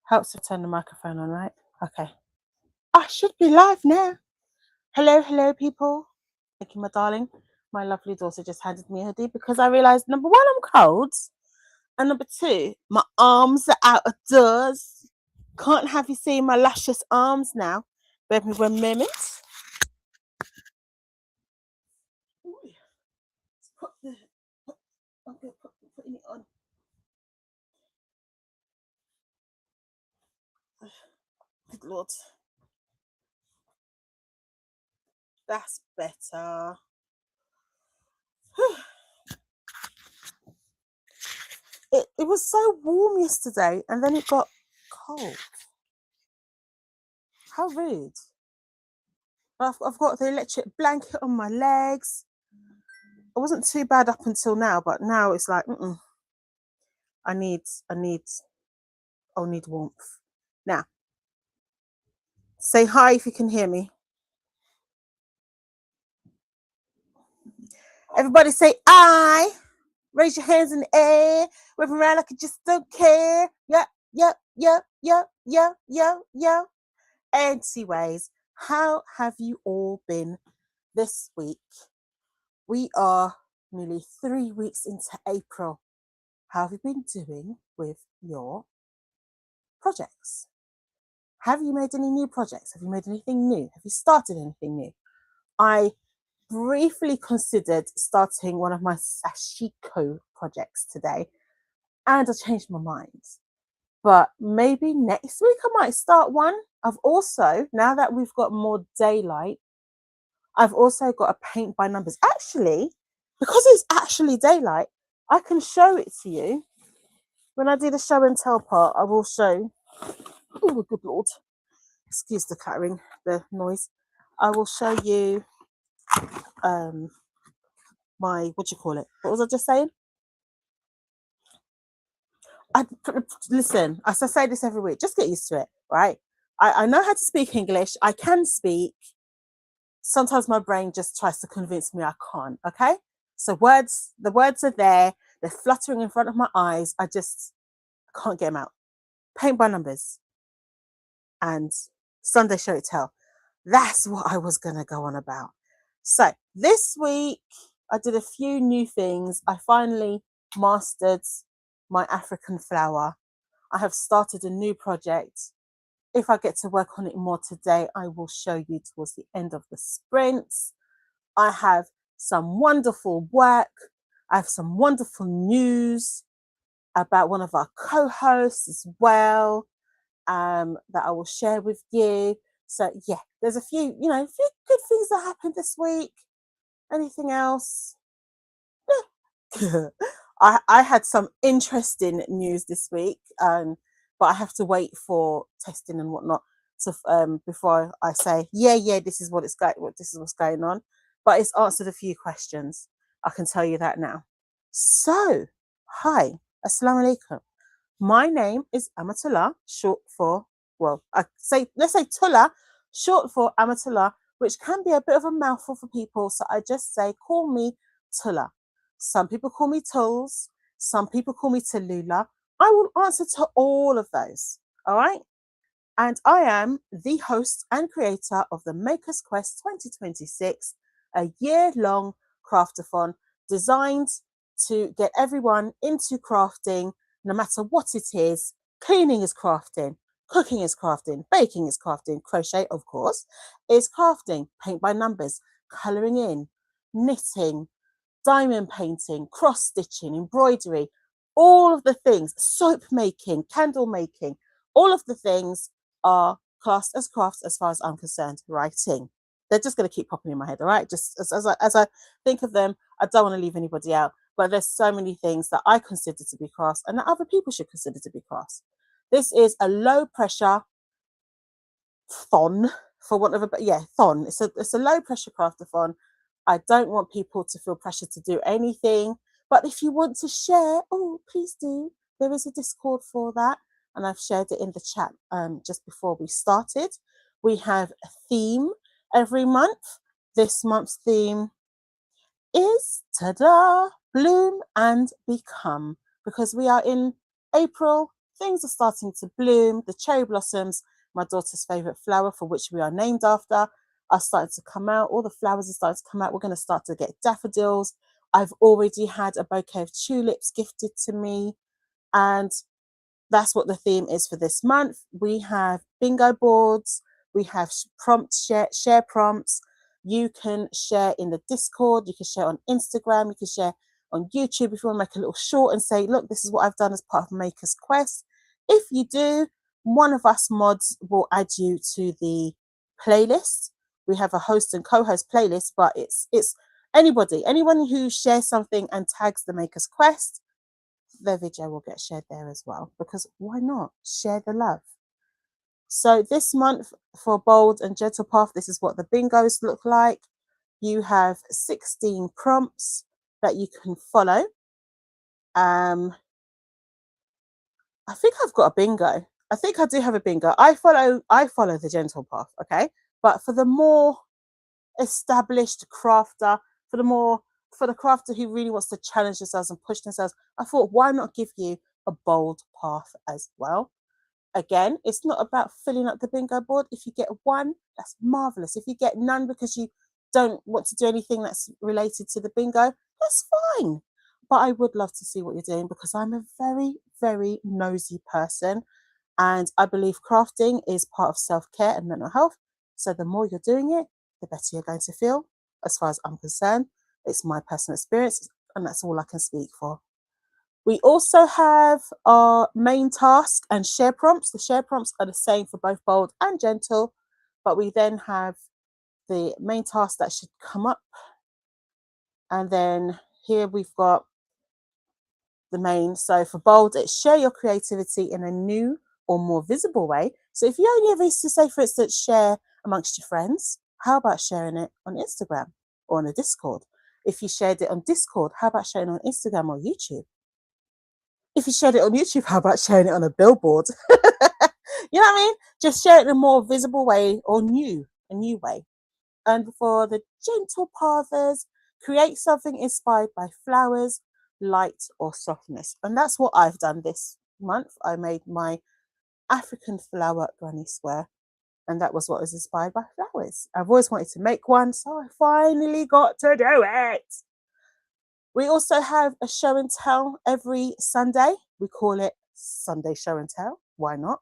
Helps to turn the microphone on, right? Okay. I should be live now. Hello, people. Thank you, my darling. My lovely daughter just handed me a hoodie because I realised, number one, I'm cold. And number two, my arms are out of doors. Can't have you seeing my luscious arms now. Bear with me 1 minute. Putting it on. Good Lord. That's better. It was so warm yesterday and then it got cold. How rude. I've got the electric blanket on my legs. It wasn't too bad up until now, but now it's like, I need warmth. Now, say hi if you can hear me. Everybody say I. Raise your hands in the air. Wave around like you just don't care. Yeah. Anyways, how have you all been this week? We are nearly 3 weeks into April. How have you been doing with your projects? Have you made any new projects? Have you made anything new? Have you started anything new? I briefly considered starting one of my sashiko projects today and I changed my mind. But maybe next week I might start one. I've also, now that we've got more daylight, I've also got a paint by numbers. Actually, because it's actually daylight, I can show it to you. When I do the show and tell part, I will show. Oh, good Lord. Excuse the clattering, the noise. I will show you my, what do you call it? What was I just saying? Listen, as I say this every week, just get used to it, right? I know how to speak English. I can speak. Sometimes my brain just tries to convince me I can't, okay? So the words are there. They're fluttering in front of my eyes. I can't get them out. Paint by numbers. And Sunday show tell. That's what I was going to go on about. So this week, I did a few new things. I finally mastered my African flower. I have started a new project. If I get to work on it more today, I will show you towards the end of the sprint. I have some wonderful work. I have some wonderful news about one of our co-hosts as well, that I will share with you. So yeah, there's a few good things that happened this week. Anything else? I had some interesting news this week, but I have to wait for testing and whatnot to before I say this is what's going on. But it's answered a few questions. I can tell you that now. So, hi, assalamu alaikum. My name is Amatullah, short for let's say Tullah, short for Amatullah, which can be a bit of a mouthful for people. So I just say, call me Tullah. Some people call me Tulls. Some people call me Tallulah. I will answer to all of those. All right. And I am the host and creator of the Makers Quest 2026, a year-long craftathon designed to get everyone into crafting, no matter what it is. Cleaning is crafting, cooking is crafting, baking is crafting, crochet, of course, is crafting, paint by numbers, colouring in, knitting, diamond painting, cross stitching, embroidery, all of the things, soap making, candle making, all of the things are classed as crafts as far as I'm concerned. Writing, they're just going to keep popping in my head, all right? Just as I think of them, I don't want to leave anybody out, but there's so many things that I consider to be crafts and that other people should consider to be crafts. This is a low pressure thon, for want of a thon. It's a low pressure craftathon. I don't want people to feel pressure to do anything, but if you want to share, please do. There is a Discord for that, and I've shared it in the chat just before we started. We have a theme every month. This month's theme is, ta-da, bloom and become, because we are in April things are starting to bloom. The cherry blossoms, my daughter's favourite flower, for which we are named after, are starting to come out. All the flowers are starting to come out. We're going to start to get daffodils. I've already had a bouquet of tulips gifted to me. And that's what the theme is for this month. We have bingo boards. We have share prompts. You can share in the Discord. You can share on Instagram. You can share on YouTube if you want to make a little short and say, look, this is what I've done as part of Maker's Quest. If you do, one of us mods will add you to the playlist. We have a host and co-host playlist, but it's anyone who shares something and tags the Maker's Quest, their video will get shared there as well, because why not share the love? So this month for Bold and Gentle Path, this is what the bingos look like. You have 16 prompts that you can follow. I think I've got a bingo. I think I do have a bingo. I follow the Gentle Path, okay? But for the more established crafter, for the crafter who really wants to challenge themselves and push themselves, I thought, why not give you a bold path as well? Again, it's not about filling up the bingo board. If you get one, that's marvelous. If you get none because you don't want to do anything that's related to the bingo, that's fine. But I would love to see what you're doing, because I'm a very, very nosy person, and I believe crafting is part of self-care and mental health. So the more you're doing it, the better you're going to feel. As far as I'm concerned, it's my personal experience, and that's all I can speak for. We also have our main task and share prompts. The share prompts are the same for both bold and gentle, but we then have the main task that should come up. And then here we've got the main. So for bold, it's share your creativity in a new or more visible way. So if you only ever used to say, for instance, share amongst your friends, how about sharing it on Instagram or on a Discord? If you shared it on Discord, how about sharing it on Instagram or YouTube? If you shared it on YouTube, how about sharing it on a billboard? You know what I mean? Just share it in a more visible way or a new way. And for the gentle pathers, create something inspired by flowers, light, or softness. And that's what I've done this month. I made my African flower granny square, and that was what was inspired by flowers. I've always wanted to make one, so I finally got to do it. We also have a show and tell every Sunday. We call it Sunday Show and Tell. Why not?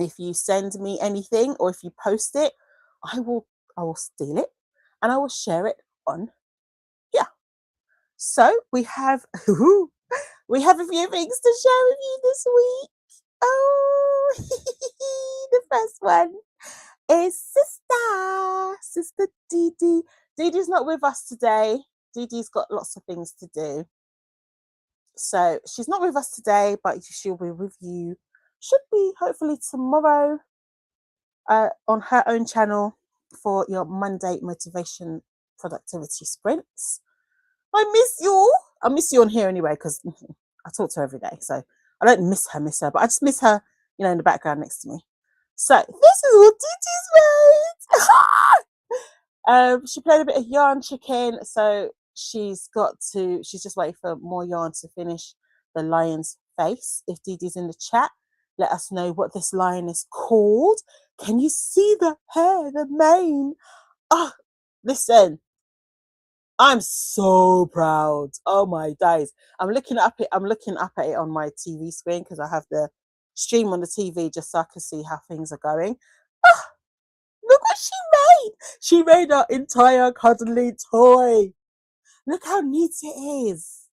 If you send me anything or if you post it, I will steal it and I will share it on here. So we have a few things to share with you this week. Oh, the first one is Sister Dee Dee. Dee Dee's not with us today. Dee Dee's got lots of things to do. So she's not with us today, but she'll be with you, should be hopefully tomorrow, on her own channel for your Monday motivation productivity sprints. I miss you. I miss you on here anyway, because I talk to her every day. So I don't miss her, but I just miss her, in the background next to me. So this is what Dee Dee's made. She played a bit of yarn chicken, so she's just waiting for more yarn to finish the lion's face. If Dee Dee's in the chat, let us know what this lion is called. Can you see the hair, the mane? Oh, listen, I'm so proud. Oh my days. I'm looking up at it on my TV screen, because I have the stream on the TV just so I can see how things are going. Oh, look what she made. She made an entire cuddly toy. Look how neat it is.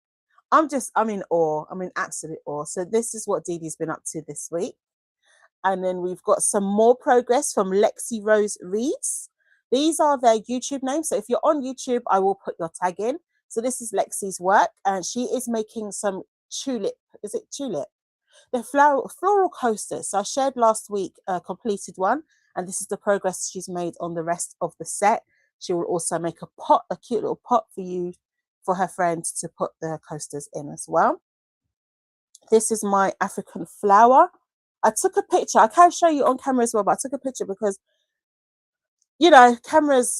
I'm in awe. I'm in absolute awe. So this is what Dee Dee's been up to this week. And then we've got some more progress from Lexi Rose Reads. These are their YouTube names. So if you're on YouTube, I will put your tag in. So this is Lexi's work, and she is making some tulip. Is it tulip? The floral coasters. So I shared last week a completed one, and this is the progress she's made on the rest of the set. She will also make a cute little pot for her friend to put the coasters in as well. This is my African flower. I took a picture. I can't show you on camera as well, but I took a picture because, cameras,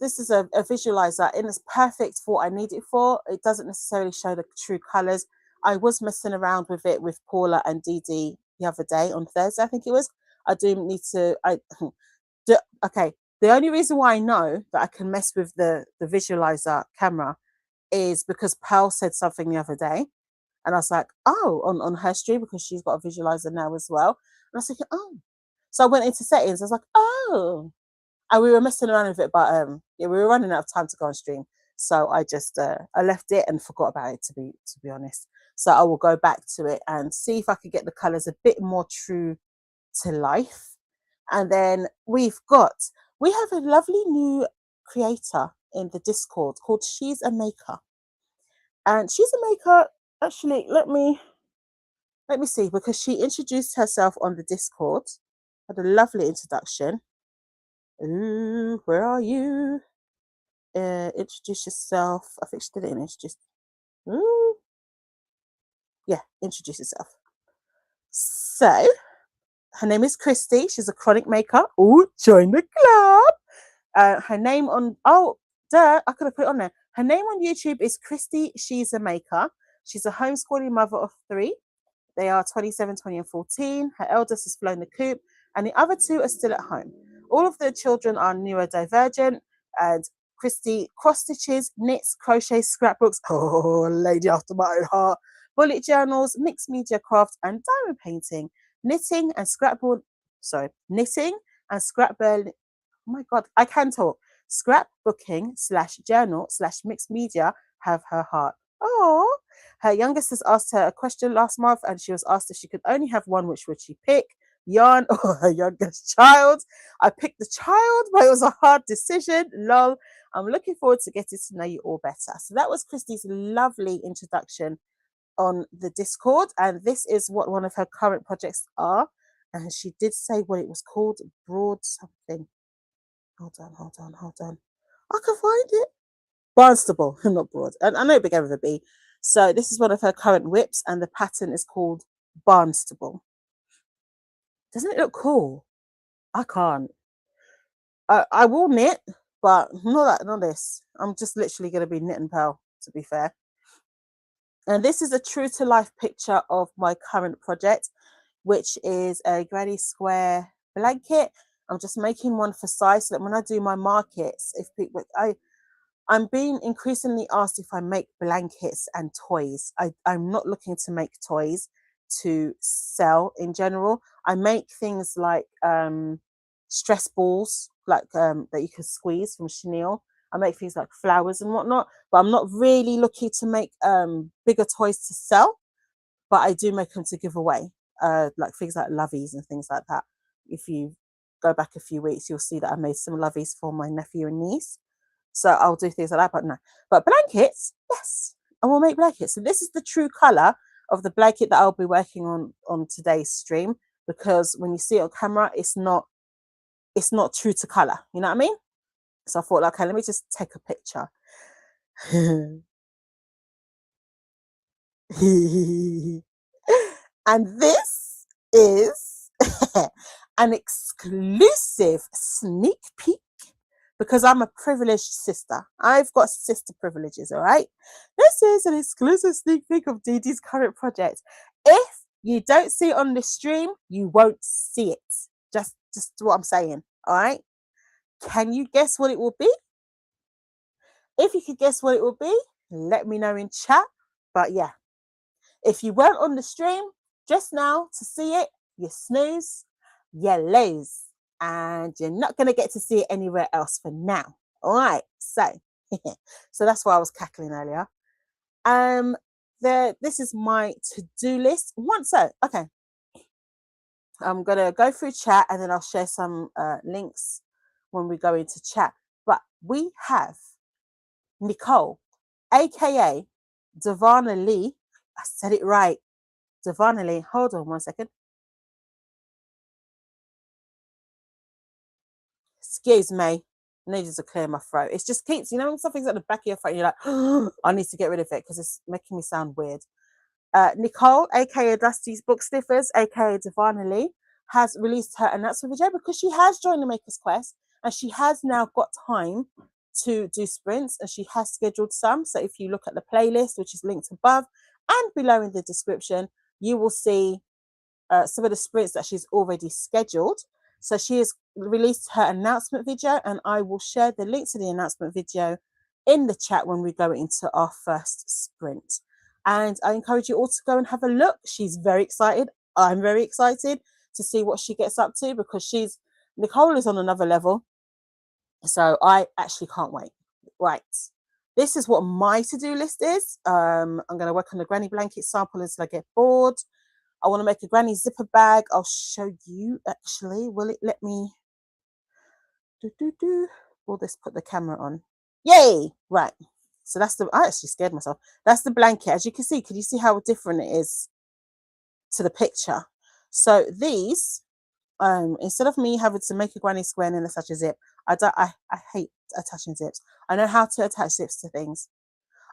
this is a visualizer, and it's perfect for what I need it for. It doesn't necessarily show the true colors. I was messing around with it with Paula and Dee Dee the other day on Thursday, I think it was. I do need to, okay. The only reason why I know that I can mess with the visualizer camera is because Pearl said something the other day. And I was like, oh, on her stream, because she's got a visualizer now as well. And I was thinking, oh. So I went into settings. I was like, oh. And we were messing around with it, but yeah, we were running out of time to go on stream. So I just I left it and forgot about it, to be honest. So I will go back to it and see if I could get the colours a bit more true to life. And then we have a lovely new creator in the Discord called She's a Maker. And She's a Maker, actually, let me see, because she introduced herself on the Discord, had a lovely introduction. Ooh, where are you? Introduce yourself. I think she didn't introduce. Ooh. Yeah, introduce yourself. So, her name is Christy. She's a chronic maker. Ooh, join the club. Her name on, oh, duh, I could have put it on there. Her name on YouTube is Christy She's a Maker. She's a homeschooling mother of 3. They are 27, 20, and 14. Her eldest has flown the coop, and the other 2 are still at home. All of the children are neurodivergent, and Christy cross stitches, knits, crochets, scrapbooks, oh, lady after my own heart, bullet journals, mixed media craft, and diamond painting, knitting and scrapboard, knitting and scrapbook, oh my God, I can talk, scrapbooking / journal / mixed media have her heart. Oh, her youngest has asked her a question last month, and she was asked if she could only have one, which would she pick? Yarn or her youngest child? I picked the child, but it was a hard decision. Lol. I'm looking forward to getting to know you all better. So that was Christy's lovely introduction on the Discord, and this is what one of her current projects are. And she did say what it was called, broad something. Hold on. I can find it. Barnstable, not broad. And I know it began with a B. So this is one of her current whips, and the pattern is called Barnstable. Doesn't it look cool? I can't. I will knit, but not this. I'm just literally going to be knit and Pearl, to be fair. And this is a true to life picture of my current project, which is a granny square blanket. I'm just making one for size so that when I do my markets, if people, I'm being increasingly asked if I make blankets and toys. I'm not looking to make toys to sell in general. I make things like stress balls, like that you can squeeze from chenille. I make things like flowers and whatnot, but I'm not really looking to make bigger toys to sell, but I do make them to give away, like things like loveys and things like that. If you go back a few weeks, you'll see that I made some loveys for my nephew and niece. So I'll do things like that, but no. But blankets, yes, I will make blankets. So this is the true color of the blanket that I'll be working on today's stream, because when you see it on camera, it's not true to color. You know what I mean? So I thought, like, okay, let me just take a picture. And this is an exclusive sneak peek, because I'm a privileged sister. I've got sister privileges, all right? This is an exclusive sneak peek of Dee Dee's current project. If you don't see it on the stream, you won't see it. Just what I'm saying, all right? Can you guess what it will be? If you could guess what it will be, let me know in chat. But yeah, if you weren't on the stream just now to see it, you snooze, you lose. And you're not going to get to see it anywhere else for now. All right. So that's why I was cackling earlier. This is my to-do list. Okay. I'm going to go through chat, and then I'll share some links when we go into chat. But we have Nicole, aka Devana Lee. I said it right. Devana Lee. Hold on 1 second. Excuse me. I needed to clear my throat. It just keeps, when something's at the back of your throat, and you're like, oh, I need to get rid of it because it's making me sound weird. Nicole, aka Dusty's Book Sniffers, aka Devana Lee, has released her announcement video because she has joined the Maker's Quest, and she has now got time to do sprints, and she has scheduled some. So if you look at the playlist, which is linked above, And below in the description, you will see some of the sprints that she's already scheduled. So she has released her announcement video, and I will share the link to the announcement video in the chat when we go into our first sprint. And I encourage you all to go and have a look. She's very excited. I'm very excited to see what she gets up to, because Nicole is on another level. So I actually can't wait. Right. This is what my to-do list is. I'm going to work on the granny blanket sample until I get bored. I want to make a granny zipper bag. I'll show you actually. Will it let me? Will this put the camera on? Yay! Right. So that's I actually scared myself. That's the blanket. As you can see, can you see how different it is to the picture? So these, instead of me having to make a granny square and then attach a zip, I hate attaching zips. I know how to attach zips to things.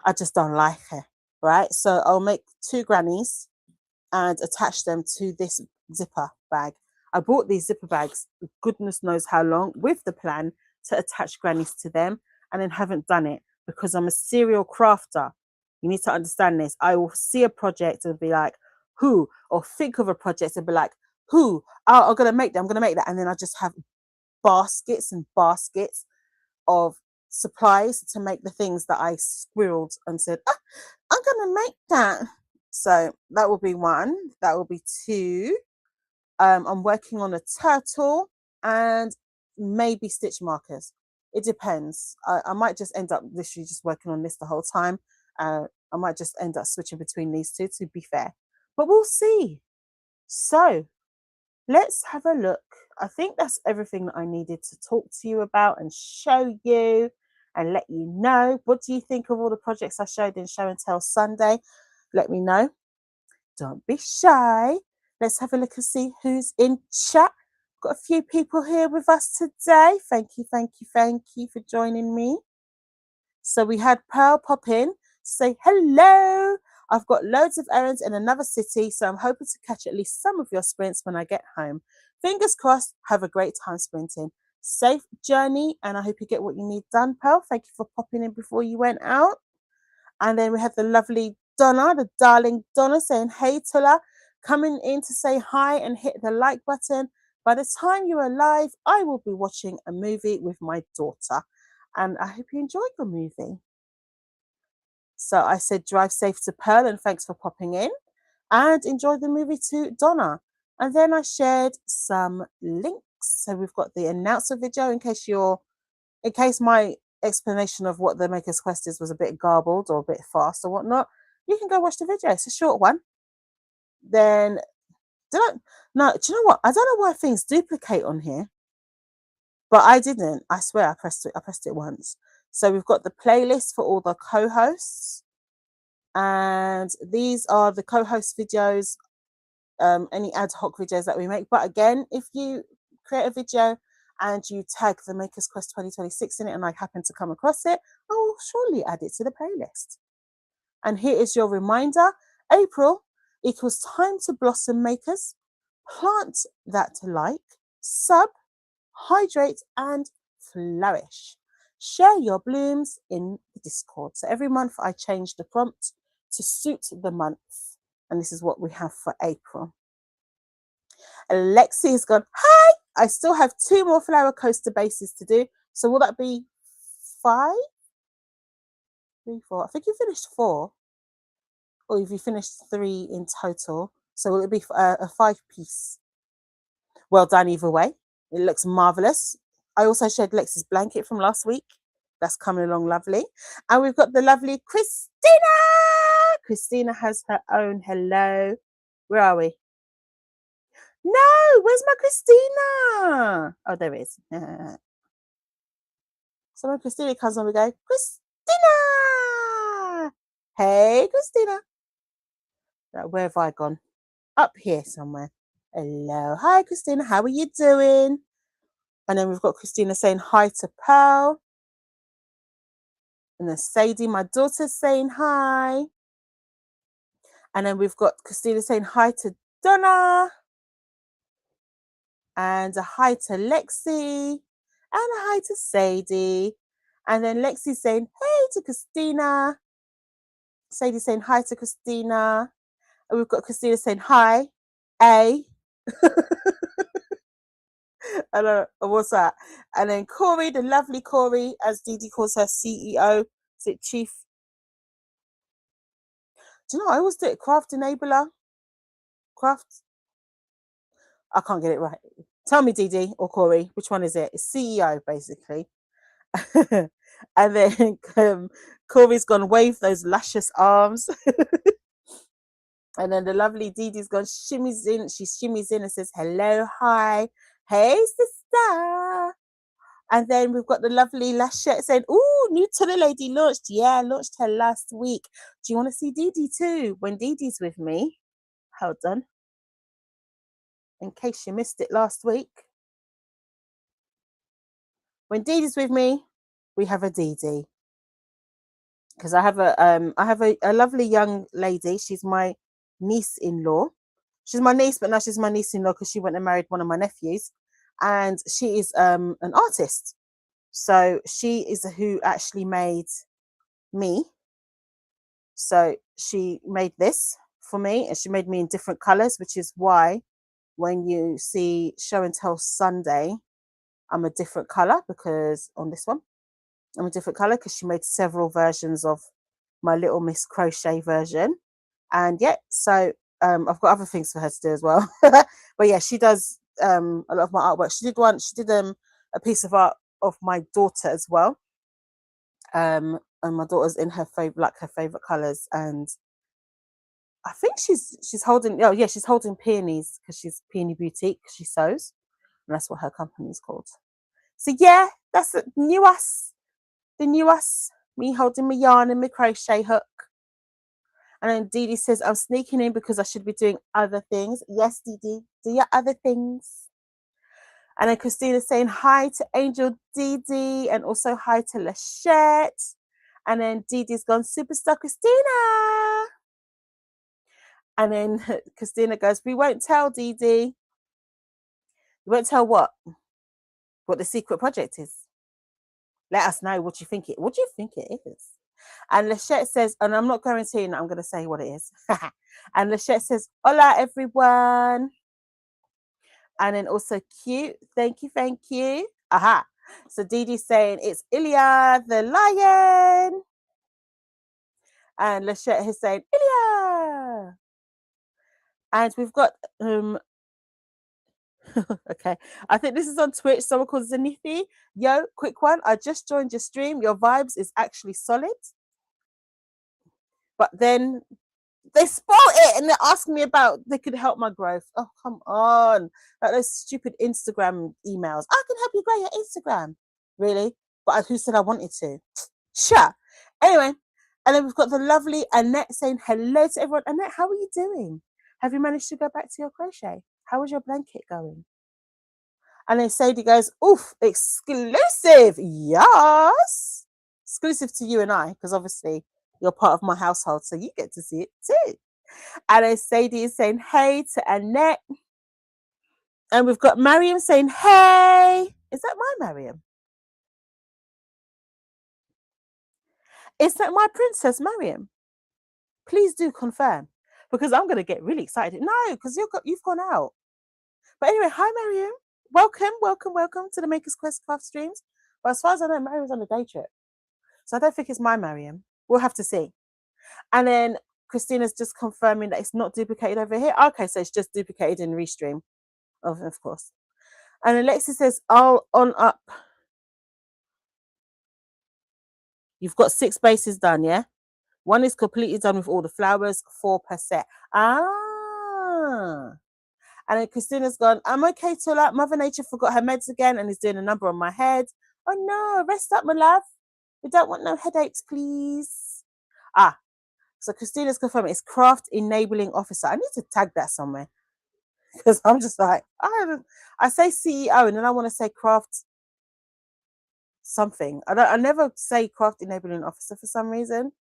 I just don't like it. Right. So I'll make 2 grannies and attach them to this zipper bag. I bought these zipper bags, goodness knows how long, with the plan to attach grannies to them, and then haven't done it because I'm a serial crafter. You need to understand this. I will see a project and be like, who? Or think of a project and be like, who? Oh, I'm going to make that. I'm going to make that. And then I just have baskets and baskets of supplies to make the things that I squirreled and said, ah, I'm going to make that. So that will be 1. That will be 2. I'm working on a turtle and maybe stitch markers. It depends. I might just end up literally just working on this the whole time. I might just end up switching between these 2, to be fair. But we'll see. So let's have a look. I think that's everything that I needed to talk to you about and show you and let you know. What do you think of all the projects I showed in Show and Tell Sunday? Let me know. Don't be shy. Let's have a look and see who's in chat. Got a few people here with us today. Thank you for joining me. So we had Pearl pop in, say hello. I've got loads of errands in another city, so I'm hoping to catch at least some of your sprints when I get home. Fingers crossed, have a great time sprinting. Safe journey, and I hope you get what you need done, Pearl. Thank you for popping in before you went out. And then we have the lovely Donna, the darling Donna, saying, hey, Tulla, coming in to say hi and hit the like button. By the time you're alive, I will be watching a movie with my daughter. And I hope you enjoyed the movie. So I said, drive safe to Pearl, and thanks for popping in. And enjoy the movie to Donna. And then I shared some links. So we've got the announcer video in case my explanation of what the Maker's Quest is was a bit garbled or a bit fast or whatnot. You can go watch the video. It's a short one. Then, do you know what? I don't know why things duplicate on here, but I didn't. I swear I pressed it once. So we've got the playlist for all the co-hosts, and these are the co-host videos, any ad hoc videos that we make. But again, if you create a video and you tag the Maker's Quest 2026 in it and I happen to come across it, I will surely add it to the playlist. And here is your reminder. April equals time to blossom, makers. Plant that like, sub, hydrate, and flourish. Share your blooms in the Discord. So every month I change the prompt to suit the month. And this is what we have for April. Alexi has gone, hi! I still have 2 more flower coaster bases to do. So will that be 5? 3, 4. I think you finished 4. Or if you finished 3 in total. So will it be a 5-piece? Well done either way. It looks marvellous. I also shared Lexi's blanket from last week. That's coming along lovely. And we've got the lovely Christina. Christina has her own hello. Where are we? No, where's my Christina? Oh, there it is. So when Christina comes on, we go, Christina! Hey, Christina. Where have I gone? Up here somewhere. Hello. Hi, Christina. How are you doing? And then we've got Christina saying hi to Pearl. And then Sadie, my daughter, saying hi. And then we've got Christina saying hi to Donna. And a hi to Lexi. And a hi to Sadie. And then Lexi saying hey to Christina. Sadie saying hi to Christina. And we've got Christina saying hi. A. And what's that? And then Corey, the lovely Corey, as Dee Dee calls her, CEO. Is it Chief? Do you know, I always do it. Craft enabler. Craft. I can't get it right. Tell me, Dee Dee or Corey, which one is it? It's CEO, basically. And then Corey's gone wave those luscious arms. And then the lovely Dee Dee's gone shimmies in. She shimmies in and says, hello, hi. Hey, sister. And then we've got the lovely Lashette saying, ooh, new Tuna Lady launched. Yeah, launched her last week. Do you want to see Dee Dee too? When Dee Dee's with me. Hold on. In case you missed it last week. When Dee Dee's with me, we have a Dee Dee. Because I have a lovely young lady. She's my niece-in-law. She's my niece, but now she's my niece-in-law because she went and married one of my nephews. And she is an artist. So she is who actually made me. So she made this for me, and she made me in different colors, which is why when you see Show and Tell Sunday, I'm a different color, because on this one, I'm a different color because she made several versions of my Little Miss Crochet version. And yeah, so I've got other things for her to do as well. But yeah, she does a lot of my artwork. She did a piece of art of my daughter as well. And my daughter's in her favorite colors, and I think she's holding she's holding peonies because she's Peony Boutique. She sews, and that's what her company is called. So yeah, that's the new us, me holding my yarn and my crochet hook. And then Dee Dee says, I'm sneaking in because I should be doing other things. Yes, Dee Dee, do your other things. And then Christina's saying hi to Angel Dee Dee, and also hi to Lachette. And then Dee Dee's gone, Superstar Christina. And then Christina goes, we won't tell, Dee Dee. We won't tell what? What the secret project is. Let us know what you think it is. And Lachette says, and I'm not guaranteeing that I'm going to say what it is. And Lachette says, hola, everyone. And then also cute. Thank you. Aha. So Dee Dee's saying, it's Ilya the lion. And Lachette is saying, Ilya. And we've got okay, I think this is on Twitch. Someone called Zanithi. Yo, quick one. I just joined your stream. Your vibes is actually solid. But then they spoil it and they're asking me about they could help my growth. Oh, come on. Like those stupid Instagram emails. I can help you grow your Instagram. Really? But who said I wanted to? Sure. Anyway, and then we've got the lovely Annette saying hello to everyone. Annette, how are you doing? Have you managed to go back to your crochet? How was your blanket going? And then Sadie goes, oof, exclusive. Yes. Exclusive to you and I, because obviously you're part of my household, so you get to see it too. And then Sadie is saying hey to Annette. And we've got Mariam saying hey. Is that my Mariam? Is that my princess Mariam? Please do confirm, because I'm going to get really excited. No, because you've gone out. But anyway, hi Mariam. Welcome to the Maker's Quest Craft streams. But as far as I know, Mariam's on a day trip. So I don't think it's my Mariam. We'll have to see. And then Christina's just confirming that it's not duplicated over here. Okay, so it's just duplicated in Restream. Oh, of course. And Alexis says, oh, on up. You've got 6 bases done, yeah? 1 is completely done with all the flowers, 4 per set. Ah. And then Christina's gone, I'm okay, Tula. Mother Nature forgot her meds again and is doing a number on my head. Oh no, rest up, my love. We don't want no headaches, please. Ah, so Christina's confirming it's Craft Enabling Officer. I need to tag that somewhere, because I'm just like, I say CEO and then I want to say Craft something. I never say Craft Enabling Officer for some reason.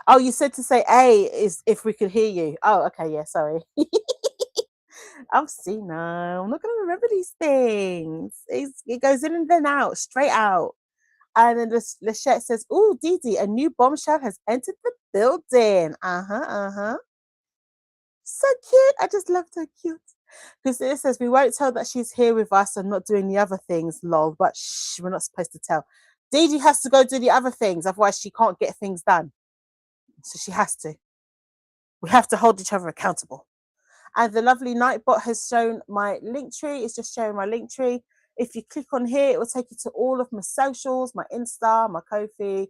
Oh, you said to say A is if we could hear you. Oh, okay, yeah, sorry. I'm senile. I'm not going to remember these things. It goes in and then out, straight out. And then Lachette says, "Oh, Dee Dee, a new bombshell has entered the building." So cute. I just love her cute. Because it says, "We won't tell that she's here with us and not doing the other things, lol. But shh, we're not supposed to tell. Dee Dee has to go do the other things, otherwise she can't get things done. So she has to. We have to hold each other accountable." And the lovely Nightbot has shown my link tree. It's just showing my link tree. If you click on here, it will take you to all of my socials, my Insta, my Ko-fi,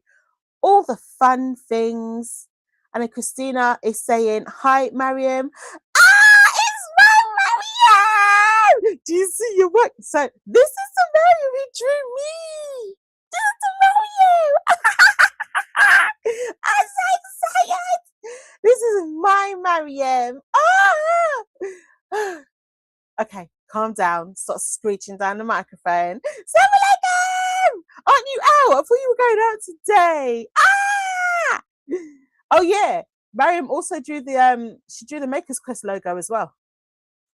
all the fun things. And then Christina is saying, "Hi, Mariam." Ah, it's my Mariam! Do you see your work? So this is the Mariam who drew me. This is the Mariam. I'm so excited. This is my Mariam. Ah! Okay, calm down. Stop screeching down the microphone. Assalamu alaikum! Aren't you out? I thought you were going out today. Ah! Oh yeah. Mariam also drew the she drew the Maker's Quest logo as well.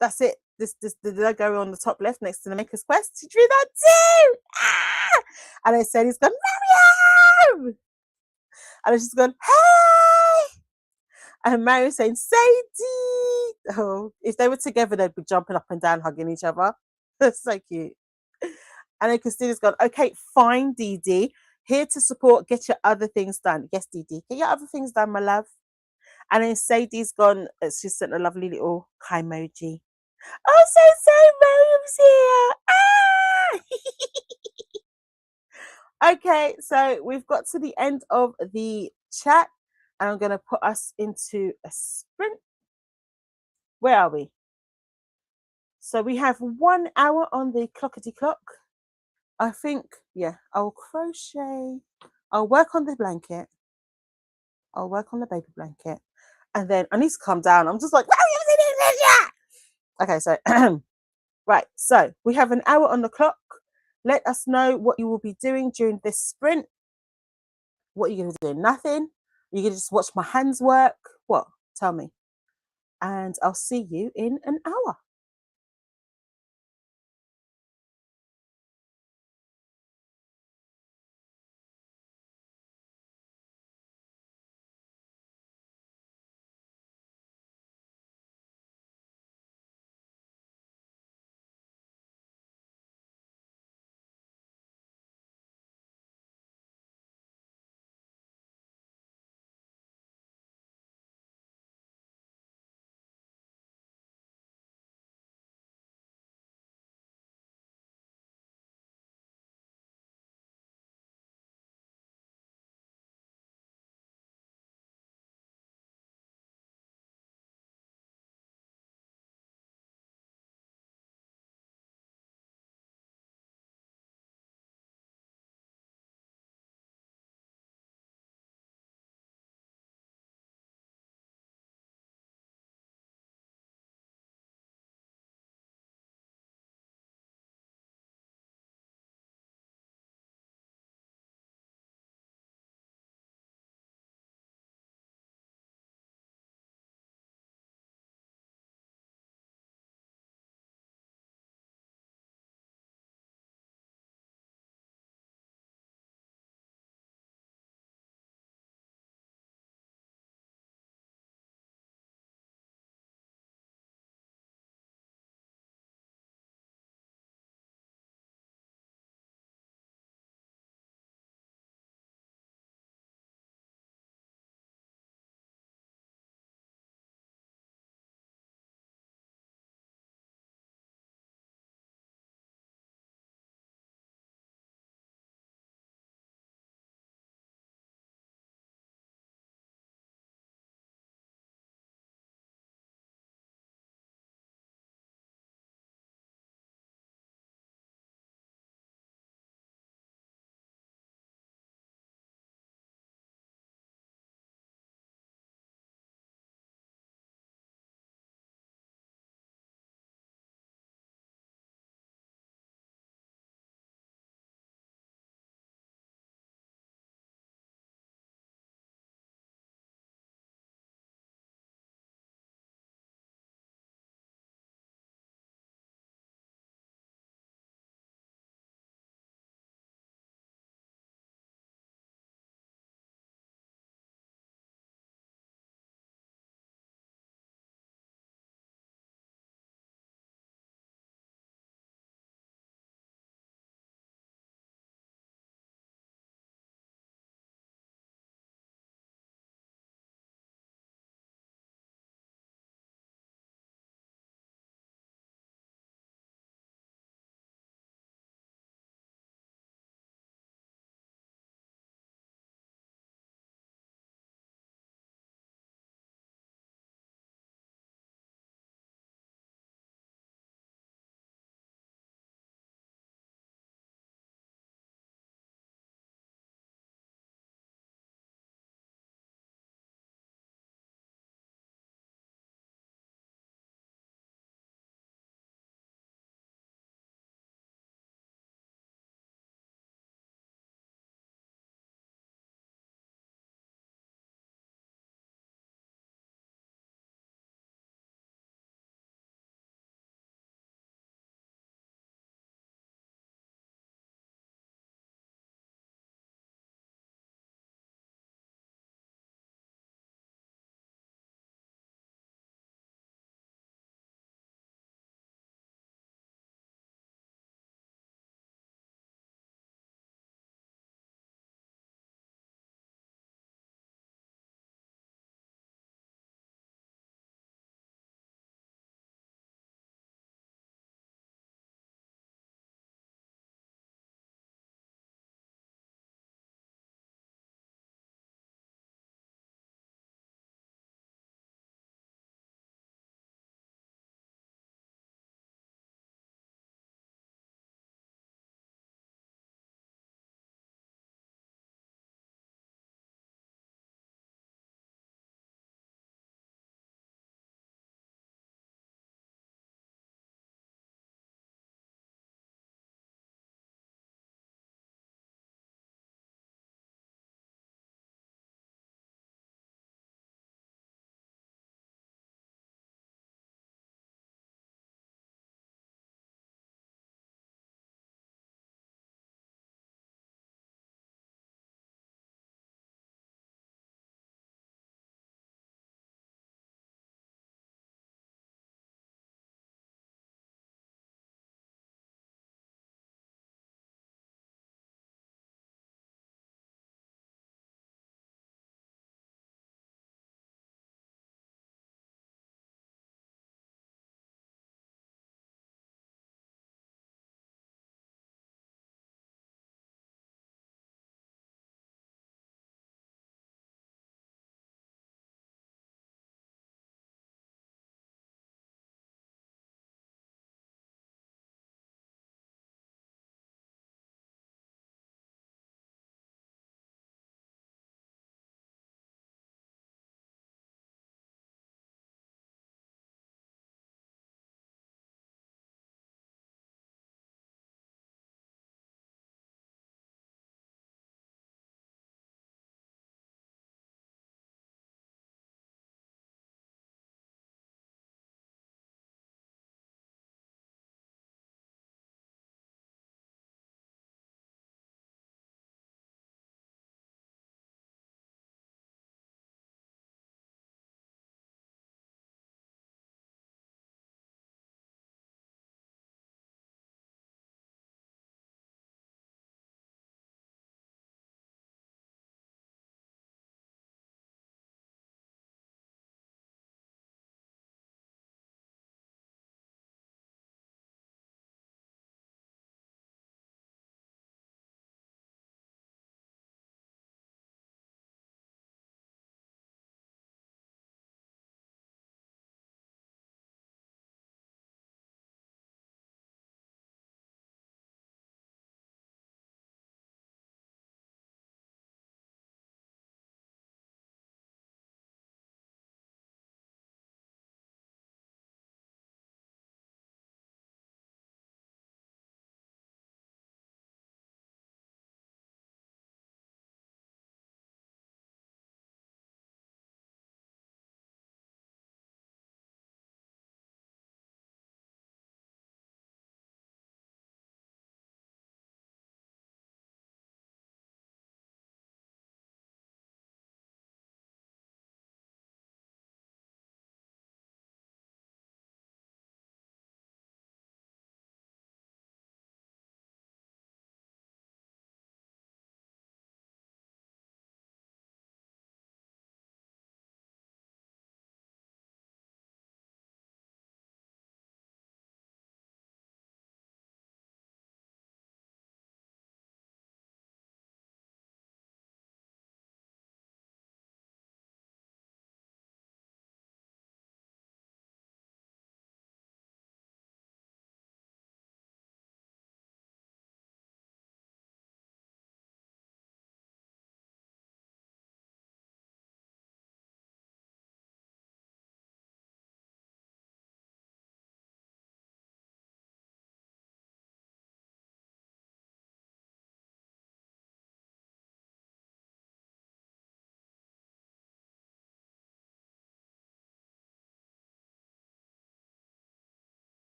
That's it. This the logo on the top left next to the Maker's Quest. She drew that too. Ah! And I said he's gone, "Mariam!" And she's gone, "Hey!" And Mariam saying, "Sadie!" Oh, if they were together, they'd be jumping up and down, hugging each other. That's so cute. And then Christina's gone, "Okay, fine, Dee Dee. Here to support, get your other things done." Yes, Dee Dee, get your other things done, my love. And then Sadie's gone, she sent a lovely little hi emoji. "Oh, Mariam's here. Ah! Okay, so we've got to the end of the chat, and I'm going to put us into a sprint. Where are we? So we have 1 hour on the clockety clock. I think, yeah, I'll crochet. I'll work on the blanket. I'll work on the baby blanket. And then I need to calm down. I'm just like, okay, so, right. So we have an hour on the clock. Let us know what you will be doing during this sprint. What are you going to do? Nothing? You're going to just watch my hands work? What? Tell me. And I'll see you in an hour.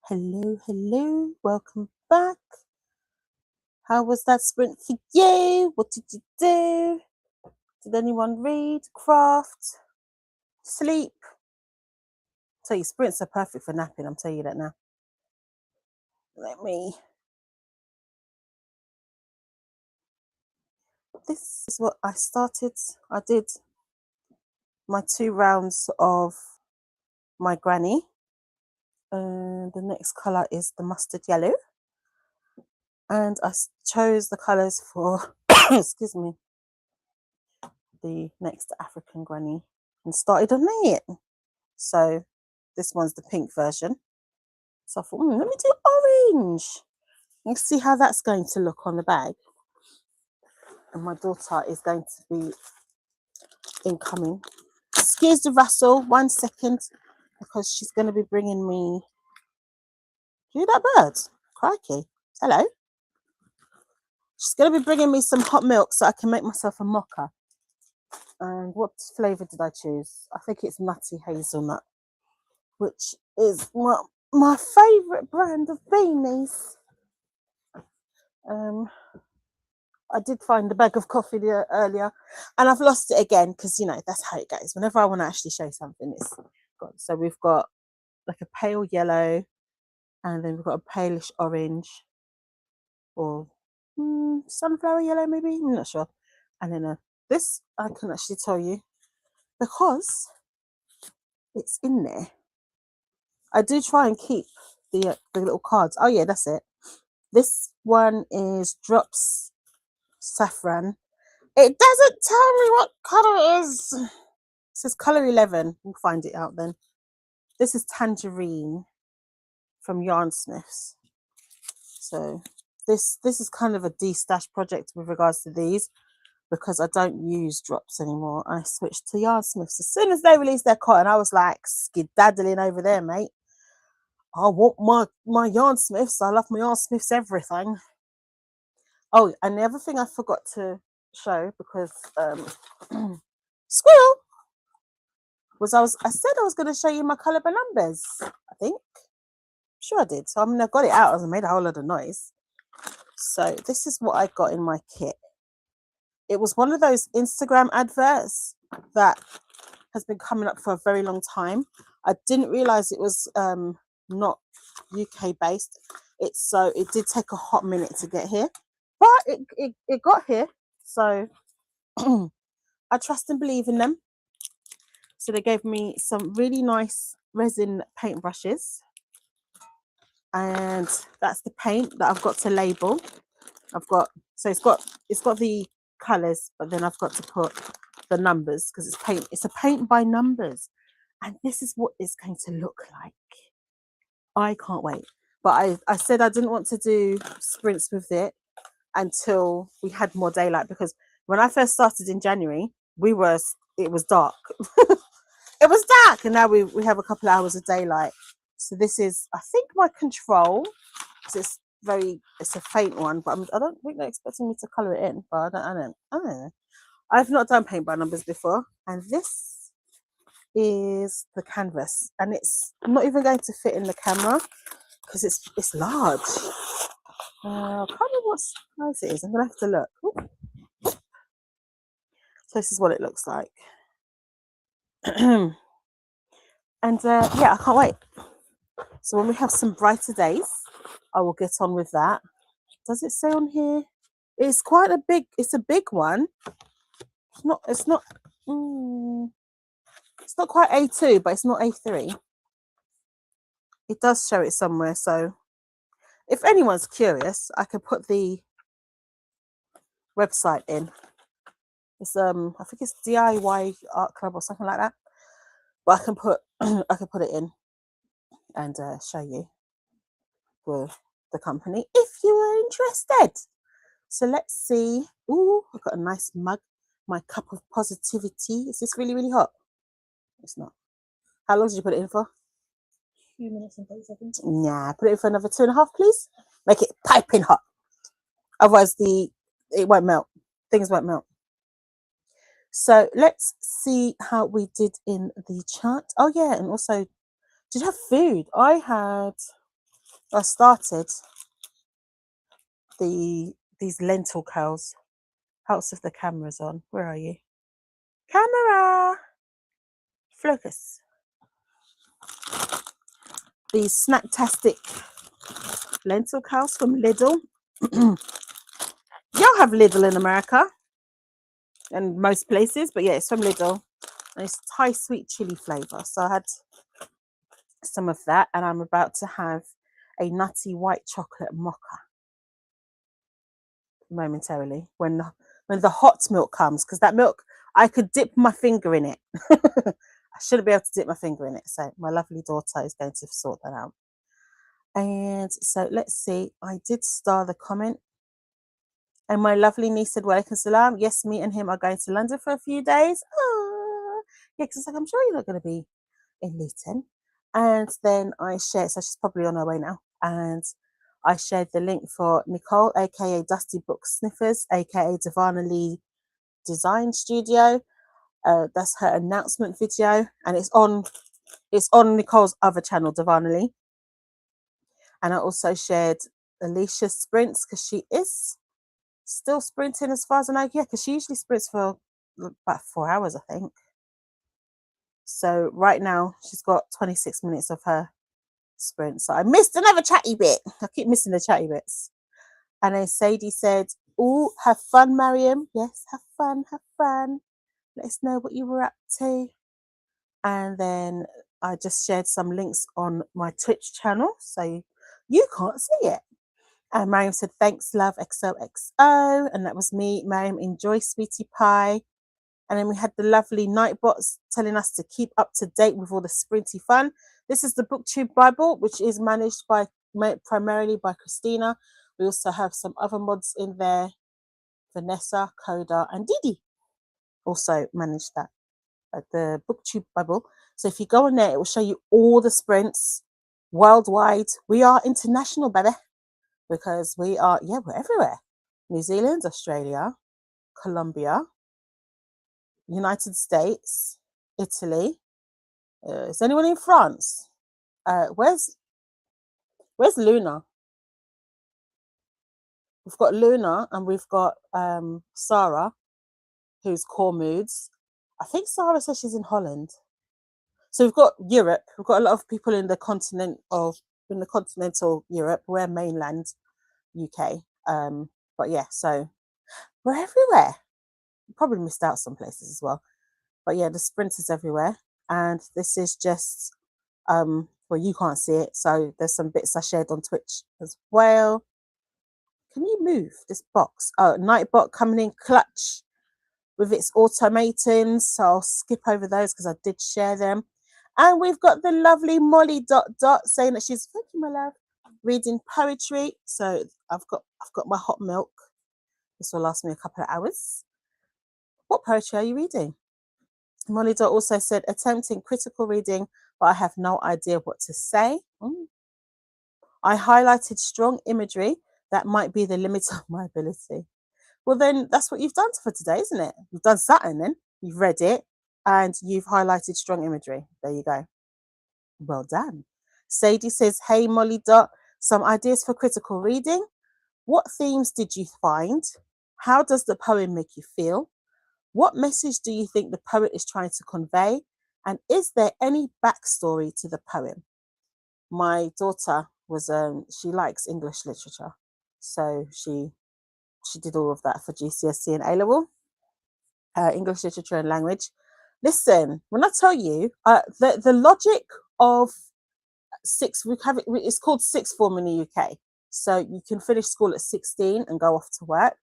Hello, hello, welcome back. How was that sprint for you? What did you do? Did anyone read, craft, sleep? Tell you, sprints are perfect for napping, I'm telling you that now. Let me. This is what I started. I did my 2 rounds of my granny. And the next colour is the mustard yellow. And I chose the colours for, excuse me, the next African granny and started on it. So this one's the pink version. So I thought, let me do orange. Let's see how that's going to look on the bag. And my daughter is going to be incoming. Excuse the rustle, 1 second, because she's going to be bringing me. Do you hear that bird? Crikey. Hello. She's going to be bringing me some hot milk so I can make myself a mocha. And what flavour did I choose? I think it's nutty hazelnut, which is my favourite brand of beanies. I did find the bag of coffee earlier, and I've lost it again because, you know, that's how it goes. Whenever I want to actually show something, it's got. So we've got like a pale yellow, and then we've got a palish orange, or sunflower yellow, maybe. I'm not sure. And then this I can actually tell you because it's in there. I do try and keep the little cards. Oh yeah, that's it. This one is Drops Saffron. It doesn't tell me what colour it is. It says colour 11. We'll find it out then. This is Tangerine from Yarnsmiths. So this is kind of a de-stash project with regards to these because I don't use drops anymore. I switched to Yarnsmiths. As soon as they released their cotton, I was like skedaddling over there, mate. I want my Yarnsmiths. I love my Yarnsmiths everything. Oh, and the other thing I forgot to show because squirrel was I said I was going to show you my colour by numbers. I think. Sure I did. So I mean I got it out. I made a whole lot of noise. So this is what I got in my kit. It was one of those Instagram adverts that has been coming up for a very long time. I didn't realise it was not UK based. It did take a hot minute to get here, but it got here. So I trust and believe in them. So they gave me some really nice resin paintbrushes, and that's the paint that I've got to label. It's got the colours, but then I've got to put the numbers because it's paint. It's a paint by numbers, and this is what it's going to look like. I can't wait. But I said I didn't want to do sprints with it until we had more daylight, because when I first started in January, it was dark. It was dark, and now we have a couple of hours of daylight. So this is, I think, my control. It's a faint one, but I don't think they're expecting me to colour it in. But I don't know. I've not done paint by numbers before, and this is the canvas, and it's not even going to fit in the camera because it's large. I can't remember what size it is. I'm gonna have to look. Ooh. So this is what it looks like. And yeah, I can't wait. So when we have some brighter days, I will get on with that. Does it say on here? It's a big one. It's not quite A2, but it's not A3. It does show it somewhere. So if anyone's curious, I could put the website in. It's I think it's DIY Art Club or something like that. But I can put it in and show you the company if you are interested. So let's see. Ooh, I've got a nice mug. My cup of positivity. Is this really, really hot? It's not. How long did you put it in for? 2 minutes and 30 seconds. Nah, put it in for another 2.5, please. Make it piping hot. Otherwise, it won't melt. Things won't melt. So let's see how we did in the chat. Oh yeah, and also, did you have food? I had I started these lentil curls. Helps if the camera's on. Where are you? Camera! Focus. These snacktastic lentil curls from Lidl. Y'all have Lidl in America and most places, but yeah, it's from Lidl. And it's Thai sweet chili flavour. So I had some of that, and I'm about to have a nutty white chocolate mocha momentarily when the hot milk comes, because that milk, I could dip my finger in it. I shouldn't be able to dip my finger in it. So my lovely daughter is going to sort that out. And so let's see. I did star the comment. And my lovely niece said, Walaikum salam. Yes, me and him are going to London for a few days. Oh, yeah, because like, I'm sure you're not going to be in Luton. And then I shared, so she's probably on her way now. And I shared the link for Nicole, aka Dusty Book Sniffers, aka Divana Lee Design Studio. That's her announcement video, and it's on Nicole's other channel, Divana Lee. And I also shared Alicia's sprints, because she is still sprinting as far as I know. Yeah, because she usually sprints for about 4 hours, I think. So right now she's got 26 minutes of her sprint. So I missed another chatty bit. I keep missing the chatty bits. And then Sadie said, "Oh, have fun, Mariam." Yes, have fun, have fun. Let us know what you were up to. And then I just shared some links on my Twitch channel, so you can't see it. And Mariam said, "Thanks, love, XOXO." And that was me. Mariam, enjoy Sweetie Pie. And then we had the lovely Nightbots telling us to keep up to date with all the sprinty fun. This is the BookTube Bible, which is managed primarily by Christina. We also have some other mods in there. Vanessa, Coda, and Didi also manage that, the BookTube Bible. So if you go on there, it will show you all the sprints worldwide. We are international, baby, because we're everywhere. New Zealand, Australia, Colombia, United States, Italy. Is anyone in France? Where's Luna? We've got Luna, and we've got Sarah, who's Core Moods. I think Sarah says she's in Holland. So we've got Europe. We've got a lot of people in the continental Europe. We're mainland UK. But yeah, so we're everywhere. Probably missed out some places as well. But yeah, the sprint is everywhere. And this is just well, you can't see it, so there's some bits I shared on Twitch as well. Can you move this box? Oh, Nightbot coming in clutch with its automatons, so I'll skip over those because I did share them. And we've got the lovely Molly saying that she's, thank you, my love, reading poetry. So I've got my hot milk. This will last me a couple of hours. What poetry are you reading? Molly also said, attempting critical reading, but I have no idea what to say. I highlighted strong imagery. That might be the limit of my ability. Well, then that's what you've done for today, isn't it? You've done Saturn then. You've read it and you've highlighted strong imagery. There you go. Well done. Sadie says, hey, Molly some ideas for critical reading. What themes did you find? How does the poem make you feel? What message do you think the poet is trying to convey? And is there any backstory to the poem? My daughter was, she likes English literature. So she did all of that for GCSE and A-level, English literature and language. Listen, when I tell you, the logic of it's called sixth form in the UK. So you can finish school at 16 and go off to work,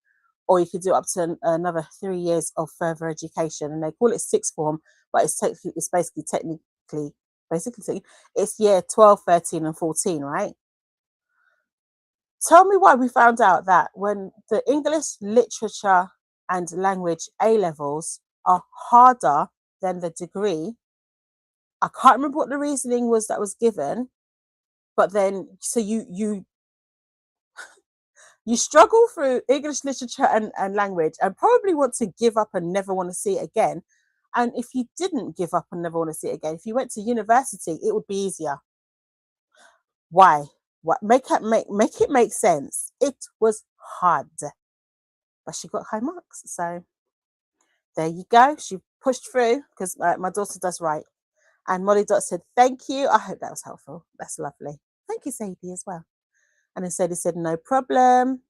or you could do up to another 3 years of further education. And they call it sixth form, but it's year 12, 13 and 14, right? Tell me why we found out that when the English literature and language A-levels are harder than the degree. I can't remember what the reasoning was that was given, but then so you struggle through English literature and language and probably want to give up and never want to see it again. And if you didn't give up and never want to see it again, if you went to university, it would be easier. Why? What make it make sense. It was hard, but she got high marks. So there you go. She pushed through because my daughter does write. And Molly Dot said, "Thank you. I hope that was helpful. That's lovely. Thank you, Sadie, as well." And then Sadie said, "No problem."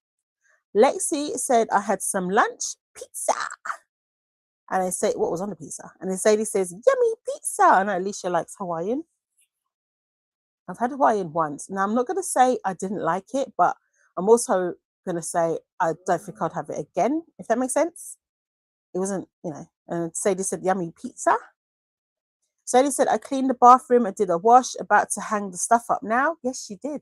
Lexi said, "I had some lunch pizza." And I say, "What was on the pizza?" And then Sadie says, "Yummy pizza." I know Alicia likes Hawaiian. I've had Hawaiian once. Now, I'm not going to say I didn't like it, but I'm also going to say I don't think I'd have it again, if that makes sense. It wasn't, and Sadie said, "Yummy pizza." Sadie said, "I cleaned the bathroom and did a wash, about to hang the stuff up now." Yes, she did.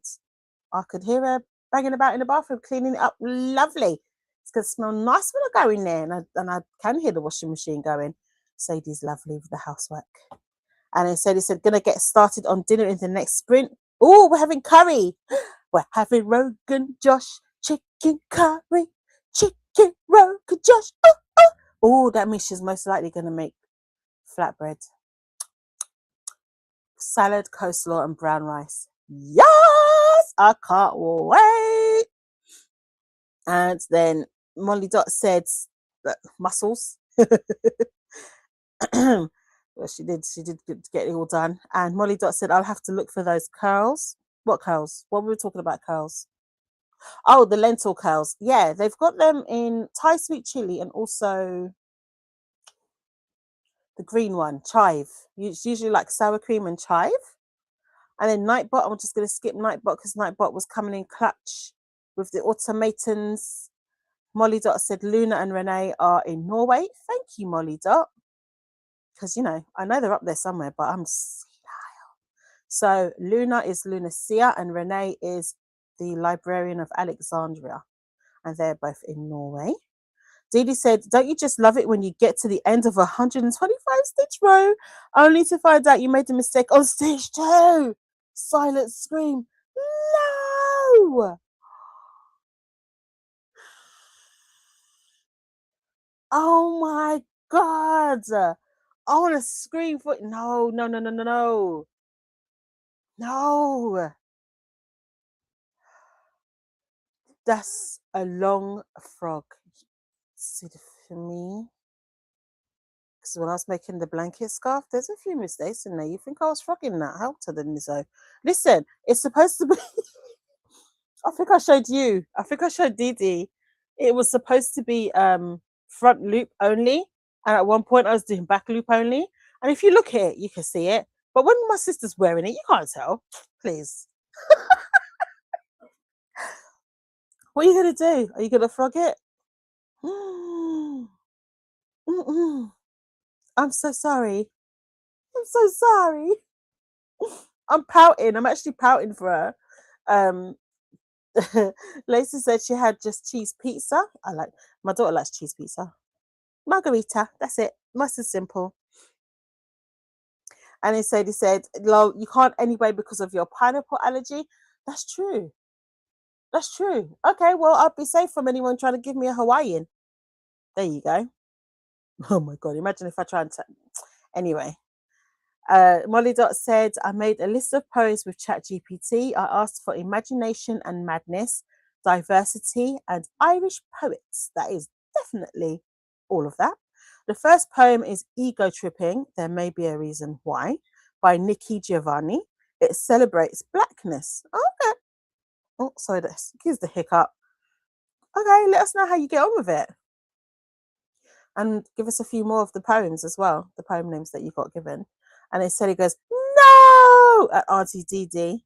I could hear her banging about in the bathroom, cleaning it up. Lovely. It's going to smell nice when I go in there. And I can hear the washing machine going. Sadie's lovely with the housework. And then Sadie said, "Going to get started on dinner in the next sprint." Oh, we're having curry. We're having Rogan Josh chicken curry. Chicken Rogan Josh. Oh, oh. Oh, that means she's most likely going to make flatbread, salad, coleslaw, and brown rice. Yes! I can't wait. And then Molly Dot said that muscles. Well, she did get it all done. And Molly Dot said, "I'll have to look for those curls." What curls? What were we talking about curls? Oh, the lentil curls. Yeah, they've got them in Thai sweet chili and also the green one, chive. It's usually like sour cream and chive. And then Nightbot, I'm just going to skip Nightbot because Nightbot was coming in clutch with the automatons. Molly Dot said Luna and Renee are in Norway. Thank you, Molly Dot. Because, I know they're up there somewhere, but I'm senile. So Luna is Lunacia and Renee is the Librarian of Alexandria. And they're both in Norway. Dee Dee said, "Don't you just love it when you get to the end of a 125 stitch row, only to find out you made a mistake on stitch 2? Silent scream. No! Oh my God. I want to scream for it. No, no, no, no, no, no. No. That's a long frog. See for me. Because when I was making the blanket scarf, there's a few mistakes in there. You think I was frogging that? How to the so? Listen, it's supposed to be. I think I showed you. I think I showed Dee Dee. It was supposed to be front loop only, and at one point I was doing back loop only. And if you look at it, you can see it. But when my sister's wearing it, you can't tell. Please, what are you gonna do? Are you gonna frog it? I'm so sorry. I'm so sorry. I'm pouting. I'm actually pouting for her. Um, Lacey said she had just cheese pizza. My daughter likes cheese pizza. Margarita. That's it. Nice and simple. And he said, "Lol, you can't anyway because of your pineapple allergy." That's true. That's true. Okay, well, I'll be safe from anyone trying to give me a Hawaiian. There you go. Oh my God. Imagine if I try and anyway. Molly Dot said, "I made a list of poems with ChatGPT. I asked for imagination and madness, diversity, and Irish poets." That is definitely all of that. The first poem is Ego Tripping, There May Be a Reason Why, by Nikki Giovanni. It celebrates blackness. Okay. Oh, sorry, this gives the hiccup. Okay, let us know how you get on with it. And give us a few more of the poems as well, the poem names that you got given. And it said, it goes, "No!" at Auntie Dee Dee.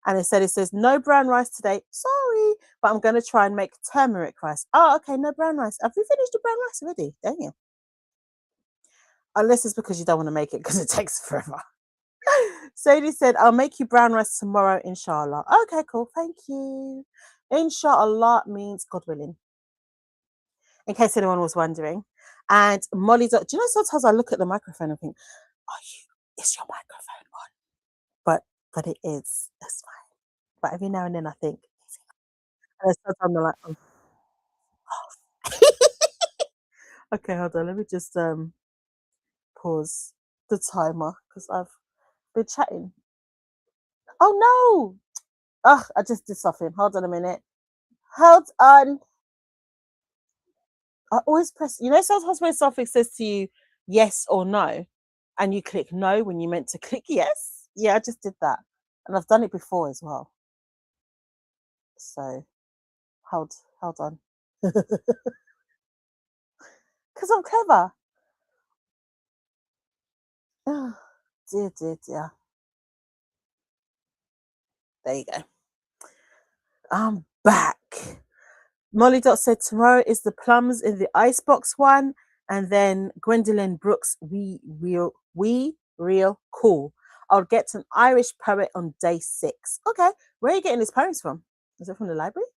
And it says, "No brown rice today. Sorry, but I'm going to try and make turmeric rice." Oh, okay, no brown rice. Have we finished the brown rice already? Dang it. Unless it's because you don't want to make it because it takes forever. Sadie said, "I'll make you brown rice tomorrow, inshallah." Okay, cool. Thank you. Inshallah means God willing, in case anyone was wondering. And Molly, do you know, sometimes I look at the microphone and think, is your microphone on? But it is. That's fine. But every now and then I think, and sometimes I'm like, oh. Okay, hold on. Let me just pause the timer because I've been chatting. Oh no! Oh, I just did something. Hold on a minute. Hold on. I always press, sometimes when something says to you yes or no, and you click no when you meant to click yes. Yeah, I just did that. And I've done it before as well. So hold on. Because I'm clever. Oh, dear. There you go. I'm back. Molly Dot said tomorrow is the plums in the icebox one, and then Gwendolyn Brooks, we real cool. I'll get to an Irish poet on day 6. Okay, where are you getting these poems from? Is it from the library?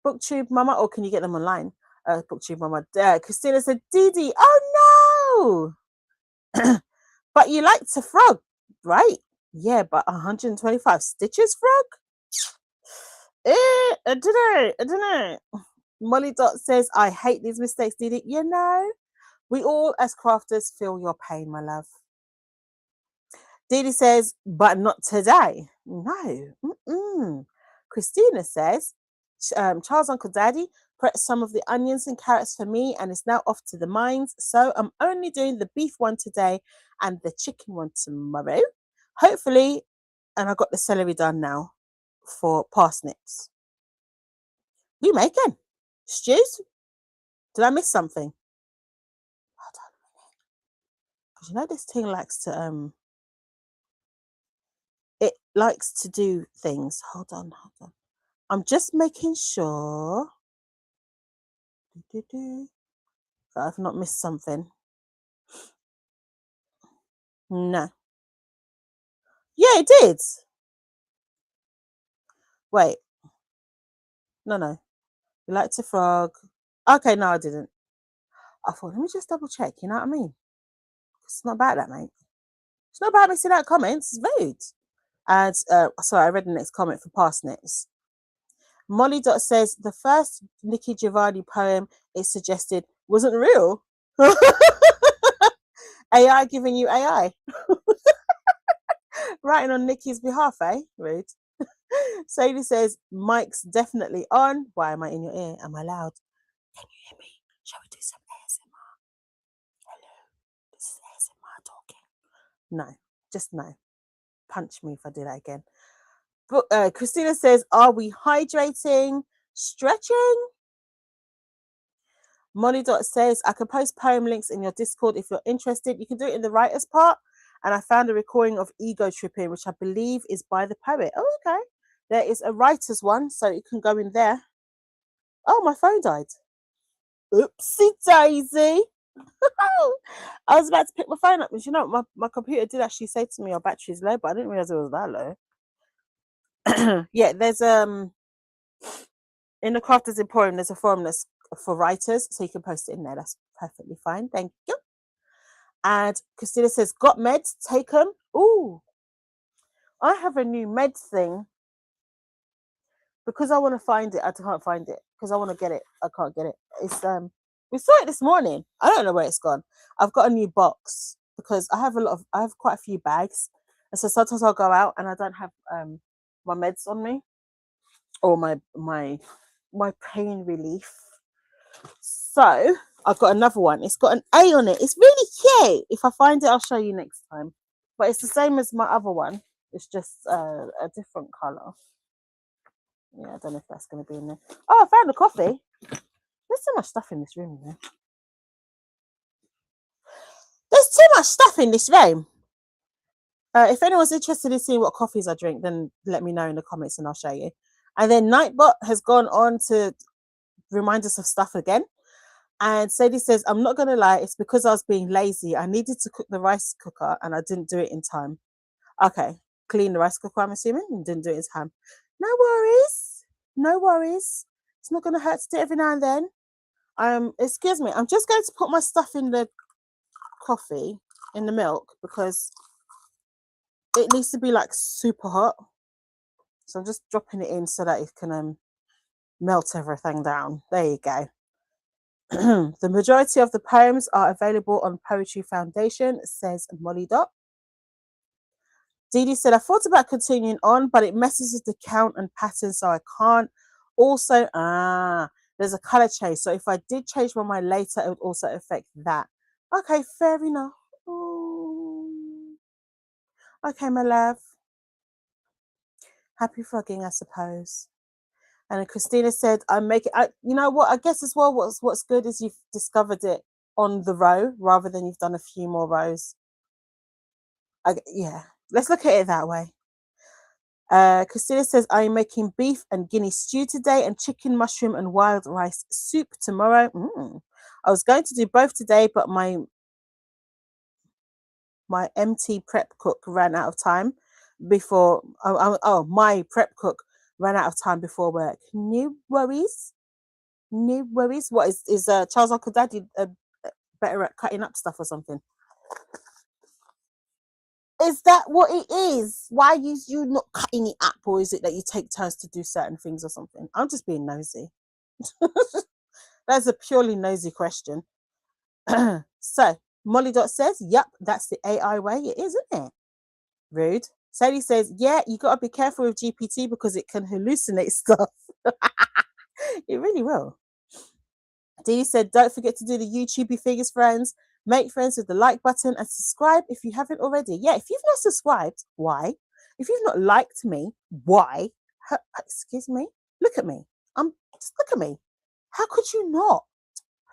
Booktube Mama, or can you get them online? Booktube Mama. Christina said, Dee, oh no! But you like to frog, right? Yeah, but 125 stitches frog? I don't know. Molly Dot says, I hate these mistakes, Didi. We all as crafters feel your pain, my love. Didi says, but not today. No. Mm-mm. Christina says, Charles' Uncle Daddy prepped some of the onions and carrots for me and is now off to the mines. So I'm only doing the beef one today and the chicken one tomorrow. Hopefully, and I got the celery done now for parsnips. You making stews? Did I miss something? Hold on a minute. Because this thing likes to it likes to do things. Hold on. I'm just making sure that I've not missed something. No. Yeah, it did. Wait. No. You like to frog. Okay, no, I didn't. I thought, let me just double check. You know what I mean? It's not about that, mate. It's not about missing out comments. It's rude. And sorry, I read the next comment for parsnips. Molly Dot says the first Nikki Giovanni poem it suggested wasn't real. AI giving you AI. Writing on Nikki's behalf, eh? Rude. Sadie says, Mike's definitely on. Why am I in your ear? Am I loud? Can you hear me? Shall we do some ASMR? Hello, this is ASMR talking. No, just no. Punch me if I do that again. But Christina says, are we hydrating? Stretching? Molly Dot says, I can post poem links in your Discord if you're interested. You can do it in the writer's part. And I found a recording of Ego Tripping, which I believe is by the poet. Oh, okay. There is a writer's one, so you can go in there. Oh, my phone died. Oopsie daisy. I was about to pick my phone up, and my computer did actually say to me, our battery's low, but I didn't realize it was that low. Yeah, there's in the Crafters Emporium, there's a forum that's for writers, so you can post it in there. That's perfectly fine. Thank you. And Christina says, got meds? Take them. Ooh, I have a new meds thing. Because I want to find it, I can't find it. Because I want to get it, I can't get it. It's we saw it this morning. I don't know where it's gone. I've got a new box because I have quite a few bags, and so sometimes I'll go out and I don't have my meds on me or my pain relief. So I've got another one. It's got an A on it. It's really cute. If I find it, I'll show you next time. But it's the same as my other one. It's just a different color. Yeah, I don't know if that's going to be in there. Oh, I found a coffee. There's so much stuff in this room. There's too much stuff in this room. If anyone's interested in seeing what coffees I drink, then let me know in the comments and I'll show you. And then Nightbot has gone on to remind us of stuff again. And Sadie says, I'm not going to lie, it's because I was being lazy. I needed to cook the rice cooker and I didn't do it in time. Okay, clean the rice cooker, I'm assuming, and didn't do it in time. No worries. It's not going to hurt to do it every now and then. Excuse me, I'm just going to put my stuff in the coffee, in the milk, because it needs to be like super hot. So I'm just dropping it in so that it can melt everything down. There you go. The majority of the poems are available on Poetry Foundation, says Molly Dot. Dee Dee said, I thought about continuing on, but it messes with the count and pattern, so I can't. Also, there's a color change. So if I did change my mind later, it would also affect that. Okay, fair enough. Ooh. Okay, my love. Happy frogging, I suppose. And then Christina said, I'm making, you know what, I guess as well, what's good is you've discovered it on the row rather than you've done a few more rows. Yeah, let's look at it that way. Christina says, I'm making beef and guinea stew today and chicken, mushroom, and wild rice soup tomorrow. I was going to do both today, but my MT prep cook ran out of time before. My prep cook ran out of time before work. No worries. No worries. What is Charles' Uncle Daddy better at cutting up stuff or something? Is that what it is? Why is you not cutting it up, or is it that you take turns to do certain things or something? I'm just being nosy. That's a purely nosy question. So Molly Dot says, "Yep, that's the AI way. It is, isn't it?" Rude. Sadie says, "Yeah, you got to be careful with GPT because it can hallucinate stuff." It really will. Dee said, "Don't forget to do the YouTubey figures, friends. Make friends with the like button and subscribe if you haven't already." Yeah, if you've not subscribed, why? If you've not liked me, why? Excuse me. Look at me. Just look at me. How could you not?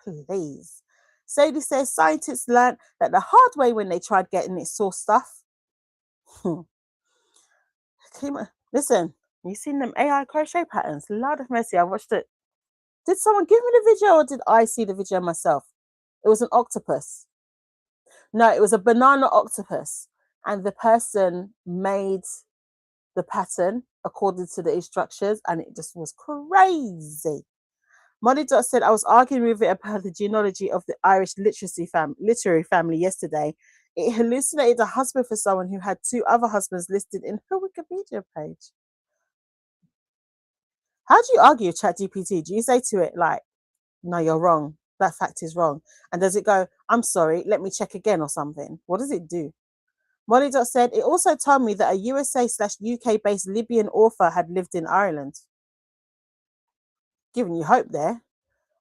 Please. Sadie says, scientists learned that the hard way when they tried getting it source stuff. Listen, you seen them AI crochet patterns? Lord of mercy, I watched it. Did someone give me the video or did I see the video myself? It was an octopus. No, it was a banana octopus. And the person made the pattern according to the instructions and it just was crazy. Molly Dot said, I was arguing with it about the genealogy of the Irish literary family yesterday. It hallucinated a husband for someone who had 2 other husbands listed in her Wikipedia page. How do you argue with ChatGPT? Do you say to it like, no, you're wrong. That fact is wrong. And does it go, I'm sorry, let me check again or something? What does it do? Molly Dot said, it also told me that a USA/UK based Libyan author had lived in Ireland. Giving you hope there.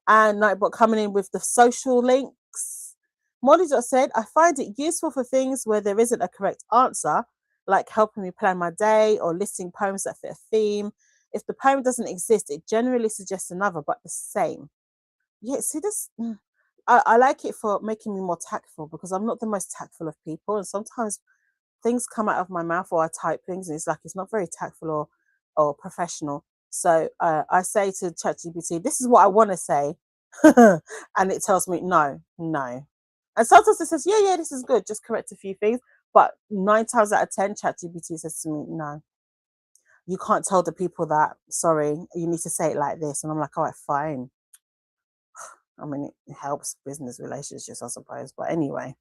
And Nightbot coming in with the social links. Molly Dot said, I find it useful for things where there isn't a correct answer, like helping me plan my day or listing poems that fit a theme. If the poem doesn't exist, it generally suggests another, but the same. Yeah, see this. I like it for making me more tactful because I'm not the most tactful of people, and sometimes things come out of my mouth or I type things, and it's like it's not very tactful or professional. So I say to ChatGPT, "This is what I want to say," and it tells me no. And sometimes it says, "Yeah, this is good. Just correct a few things." But 9 times out of 10, ChatGPT says to me, "No, you can't tell the people that. Sorry, you need to say it like this." And I'm like, "All right, fine." I mean, it helps business relationships, I suppose. But anyway,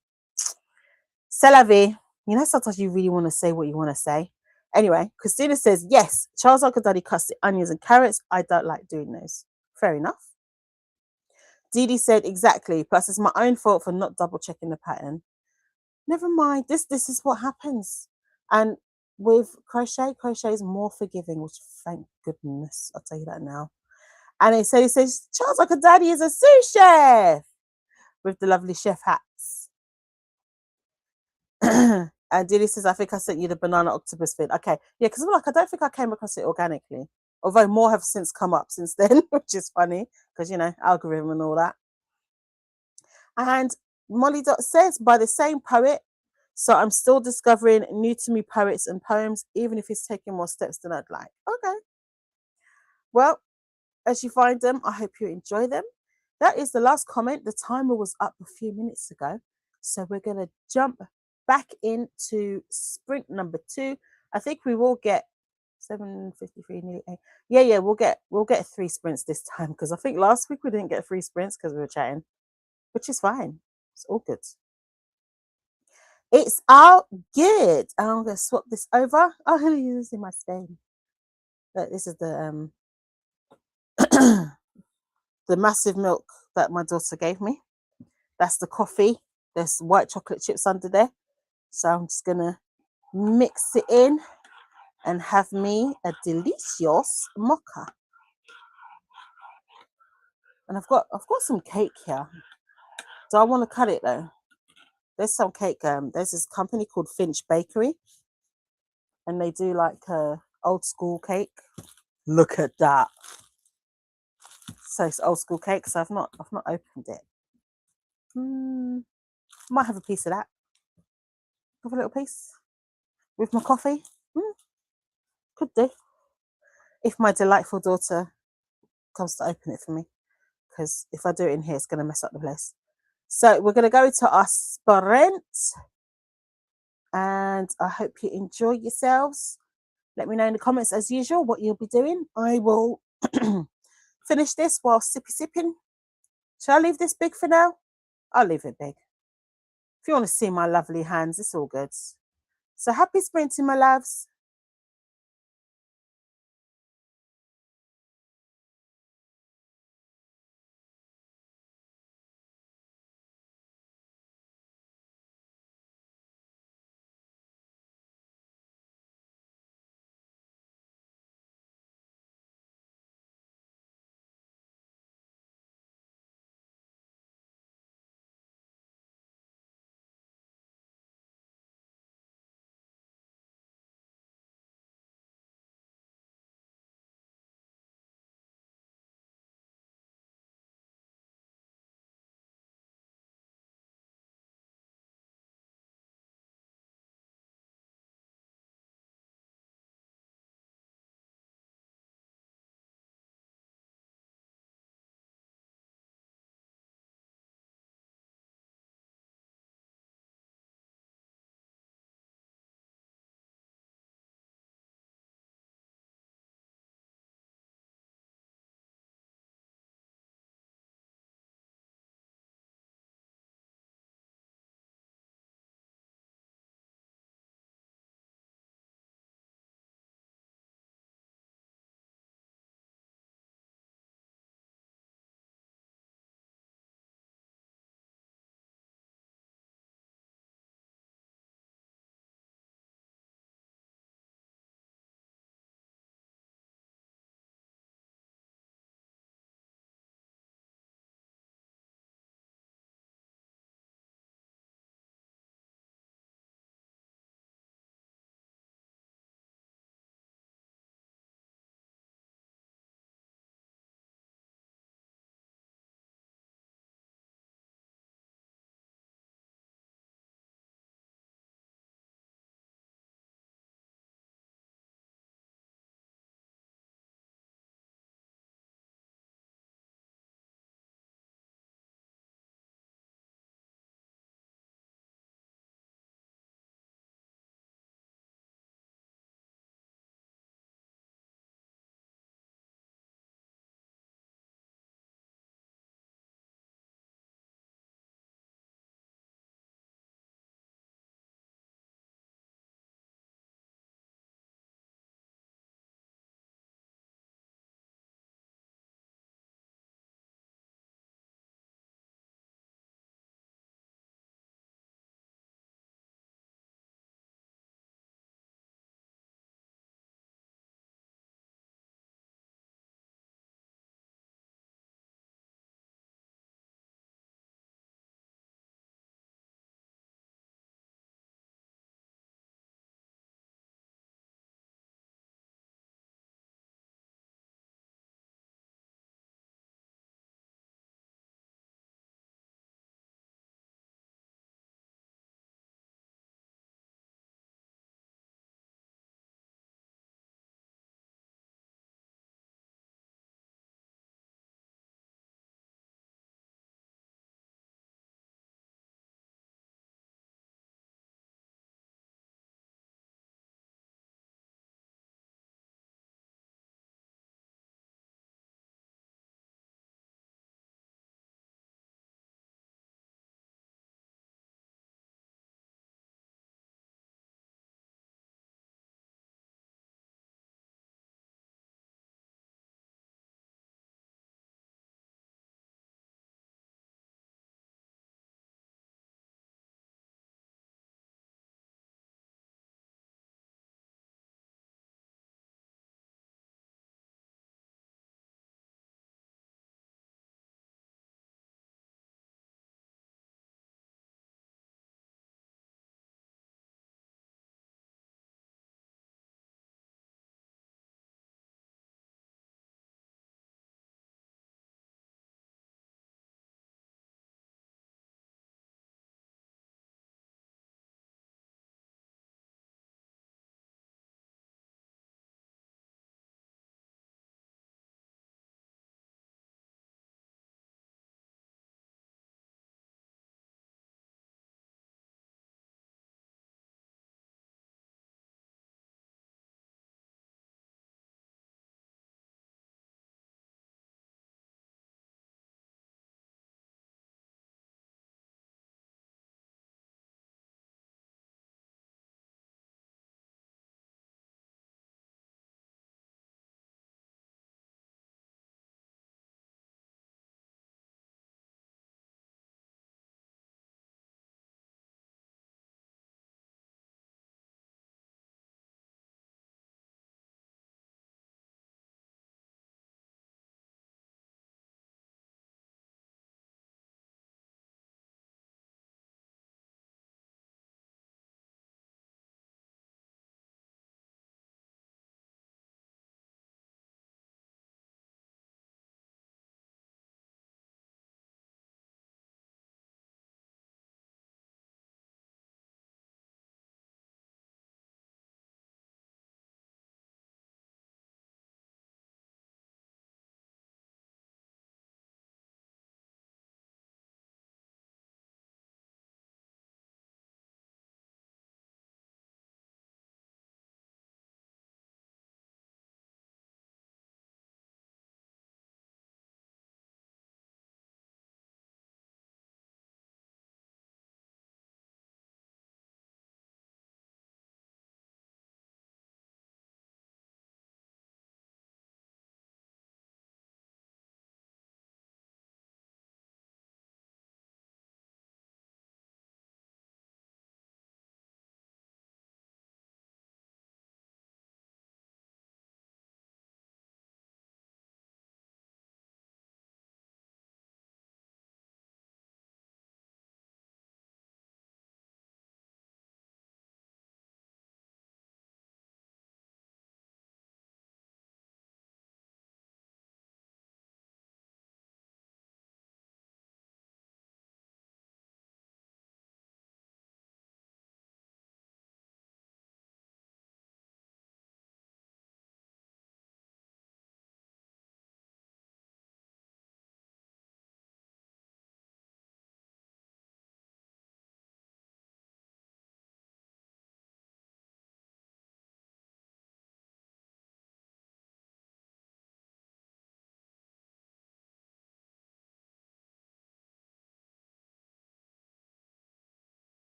c'est la vie. You know, sometimes you really want to say what you want to say. Anyway, Christina says, yes, Charles Uncle Daddy cuts the onions and carrots. I don't like doing those. Fair enough. Dee Dee said, exactly. Plus, it's my own fault for not double checking the pattern. Never mind. This is what happens. And with crochet is more forgiving, which thank goodness. I'll tell you that now. And he says, Charles Uncle Daddy is a sous chef with the lovely chef hats. And Dilly says, I think I sent you the banana octopus vid. Okay. Yeah, because I'm like, I don't think I came across it organically. Although more have since come up since then, which is funny because, you know, algorithm and all that. And Molly Dot says, by the same poet. So I'm still discovering new to me poets and poems, even if it's taking more steps than I'd like. Okay. Well, as you find them, I hope you enjoy them. That is the last comment. The timer was up a few minutes ago. So we're going to jump back into sprint number 2. I think we will get 7:53 nearly 8. Yeah, we'll get 3 sprints this time because I think last week we didn't get 3 sprints because we were chatting, which is fine. It's all good. It's all good. I'm going to swap this over. I'm going to use this in my stain. This is the the massive milk that my daughter gave me. That's the coffee. There's white chocolate chips under there. So I'm just going to mix it in, and have me a delicious mocha. And I've got some cake here. Do I want to cut it though? There's some cake. There's this company called Finch Bakery, and they do like a old school cake. Look at that. So it's old school cake. So I've not opened it. Might have a piece of that. Have a little piece with my coffee. Could do. If my delightful daughter comes to open it for me, because if I do it in here, it's going to mess up the place. So we're going to go to our sprint, and I hope you enjoy yourselves. Let me know in the comments as usual what you'll be doing. I will finish this while sipping. Shall I leave this big for now? I'll leave it big. If you want to see my lovely hands, it's all good. So happy sprinting, my loves.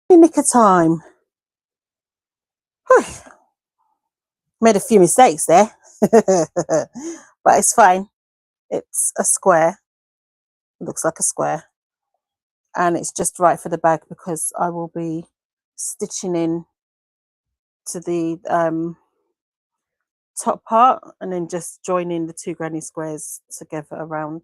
Nick of time. Whew. Made a few mistakes there, but it's fine. It's a square. It looks like a square, and it's just right for the bag because I will be stitching in to the top part and then just joining the two granny squares together around.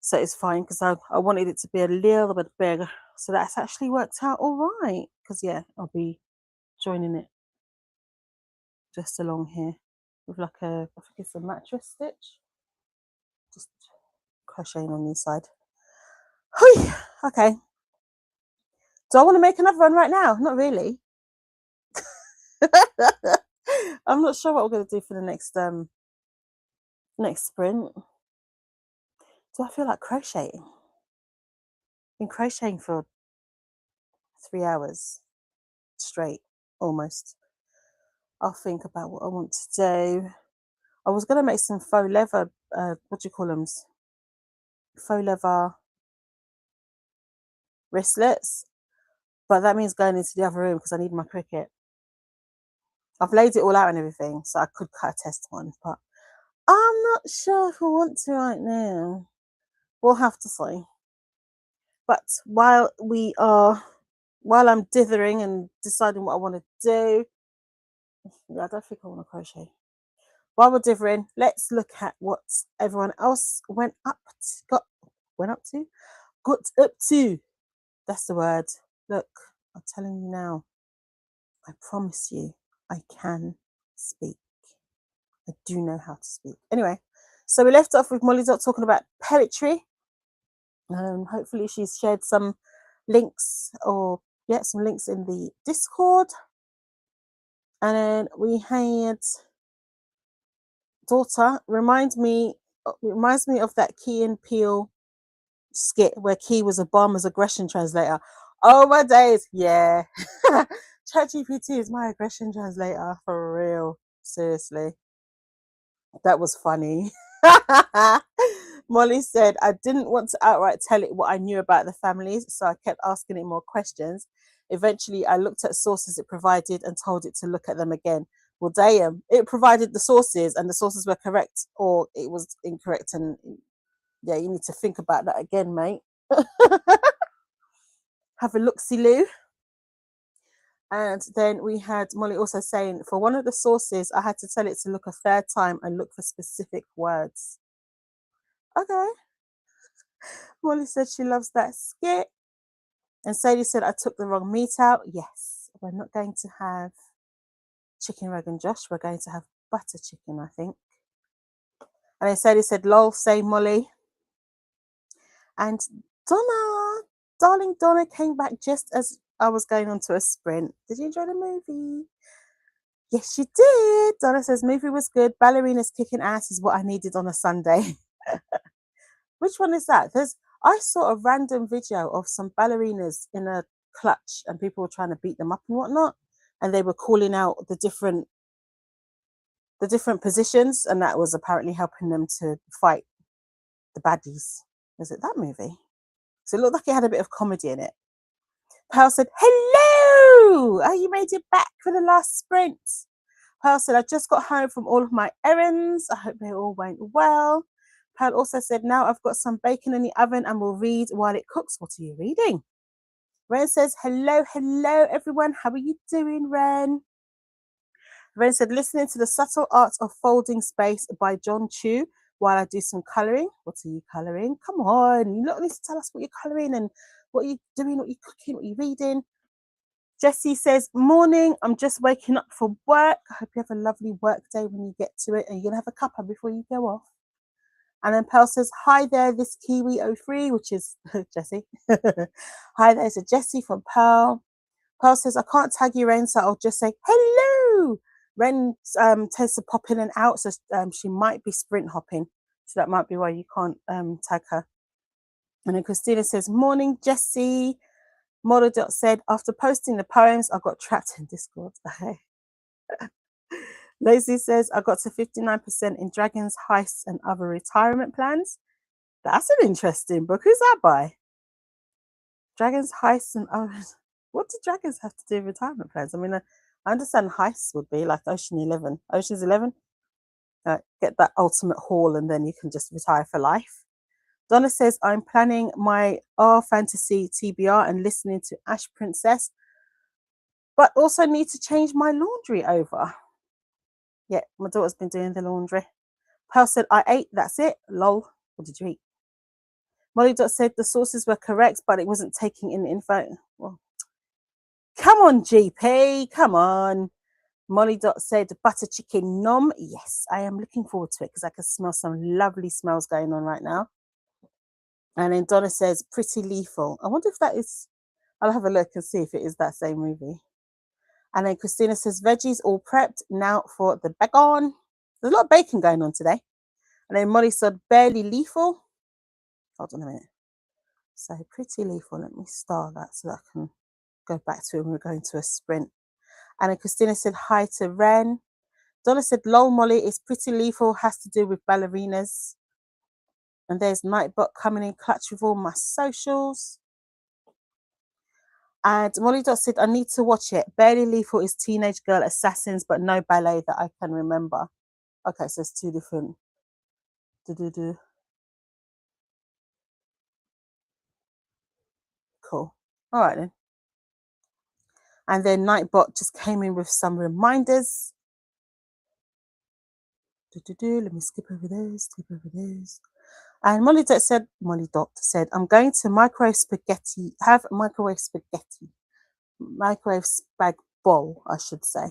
So it's fine because I wanted it to be a little bit bigger. So that's actually worked out all right because yeah, I'll be joining it just along here with like I think it's a mattress stitch. Just crocheting on the inside. Okay. Do I want to make another one right now? Not really. I'm not sure what we're going to do for the next sprint. Do I feel like crocheting? Been crocheting for 3 hours straight, almost. I'll think about what I want to do. I was going to make some faux leather, what do you call them? Faux leather wristlets, but that means going into the other room because I need my Cricut. I've laid it all out and everything, so I could cut a test one, but I'm not sure if I want to right now. We'll have to see. But while I'm dithering and deciding what I want to do, I don't think I want to crochet. While we're dithering, let's look at what everyone else got up to. That's the word. Look, I'm telling you now. I promise you, I can speak. I do know how to speak. Anyway, so we left off with Molly Dot talking about poetry. Hopefully she's shared some links some links in the Discord. And then we had daughter reminds me of that Key and Peele skit where Key was Obama's aggression translator. Oh my days, yeah. ChatGPT is my aggression translator for real. Seriously. That was funny. Molly said, I didn't want to outright tell it what I knew about the families, so I kept asking it more questions. Eventually, I looked at sources it provided and told it to look at them again. Well, damn, it provided the sources and the sources were correct or it was incorrect. And yeah, you need to think about that again, mate. Have a look-see-loo. And then we had Molly also saying, for one of the sources, I had to tell it to look a third time and look for specific words. Okay. Molly said she loves that skit. And Sadie said, I took the wrong meat out. Yes, we're not going to have chicken Rogan Josh. We're going to have butter chicken, I think. And then Sadie said, lol, say Molly. And Donna, darling Donna, came back just as I was going on to a sprint. Did you enjoy the movie? Yes, you did. Donna says, movie was good. Ballerinas kicking ass is what I needed on a Sunday. Which one is that? I saw a random video of some ballerinas in a clutch and people were trying to beat them up and whatnot. And they were calling out the different positions, and that was apparently helping them to fight the baddies. Was it that movie? So it looked like it had a bit of comedy in it. Pearl said, hello! Oh, you made it back for the last sprint. Pearl said, I just got home from all of my errands. I hope they all went well. Pearl also said, now I've got some bacon in the oven and will read while it cooks. What are you reading? Ren says, hello, everyone. How are you doing, Ren? Ren said, listening to The Subtle Art of Folding Space by John Chu while I do some colouring. What are you colouring? Come on. You don't need to tell us what you're colouring and what you're doing, what you're cooking, what you're reading. Jessie says, morning, I'm just waking up for work. I hope you have a lovely work day when you get to it and you're going to have a cuppa before you go off. And then Pearl says, hi there, this Kiwi03, which is Jessie. Hi there, it's a Jessie from Pearl. Pearl says, I can't tag you, Ren, so I'll just say, hello. Ren tends to pop in and out, so she might be sprint hopping. So that might be why you can't tag her. And then Christina says, morning, Jessie. Model Dot said, after posting the poems, I got trapped in Discord. Lacey says, I got to 59% in Dragons, Heists, and Other Retirement Plans. That's an interesting book. Who's that by? Dragons, Heists, and Others. What do dragons have to do with retirement plans? I mean, I understand heists would be like Ocean's 11. Get that ultimate haul and then you can just retire for life. Donna says, I'm planning my R Fantasy TBR and listening to Ash Princess, but also need to change my laundry over. Yeah, my daughter's been doing the laundry. Pearl said, I ate, that's it. Lol. What did you eat? Molly Dot said the sources were correct, but it wasn't taking in info. Well, come on, GP, come on. Molly Dot said butter chicken nom. Yes, I am looking forward to it because I can smell some lovely smells going on right now. And then Donna says pretty lethal. I wonder if that is, I'll have a look and see if it is that same movie. And then Christina says veggies all prepped now for the bacon. There's a lot of bacon going on today. And then Molly said barely lethal. Hold on a minute. So pretty lethal. Let me star that so that I can go back to it when we're going to a sprint. And then Christina said hi to Ren. Donna said lol Molly is pretty lethal, has to do with ballerinas. And there's Nightbot coming in clutch with all my socials. And Molly Dot said I need to watch it. Barely Lethal is Teenage Girl Assassins, but no ballet that I can remember. Okay, so it's two different. Cool. All right then. And then Nightbot just came in with some reminders. Let me skip over those. And Molly Dot said, I'm going to microwave spaghetti, microwave spag bowl, I should say.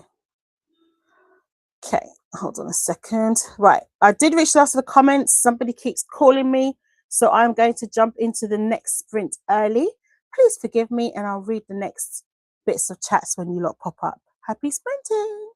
Okay, hold on a second. Right, I did reach the last of the comments. Somebody keeps calling me, so I'm going to jump into the next sprint early. Please forgive me, and I'll read the next bits of chats when you lot pop up. Happy sprinting!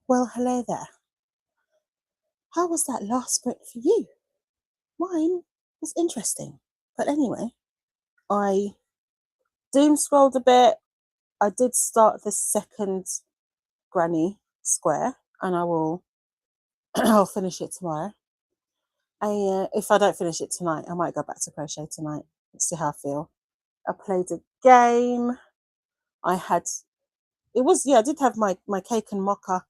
Well, hello there. How was that last sprint for you? Mine was interesting. But anyway, I doom scrolled a bit. I did start the second granny square and I will I'll finish it tomorrow. If I don't finish it tonight, I might go back to crochet tonight. Let's see how I feel. I played a game. I had I did have my cake and mocha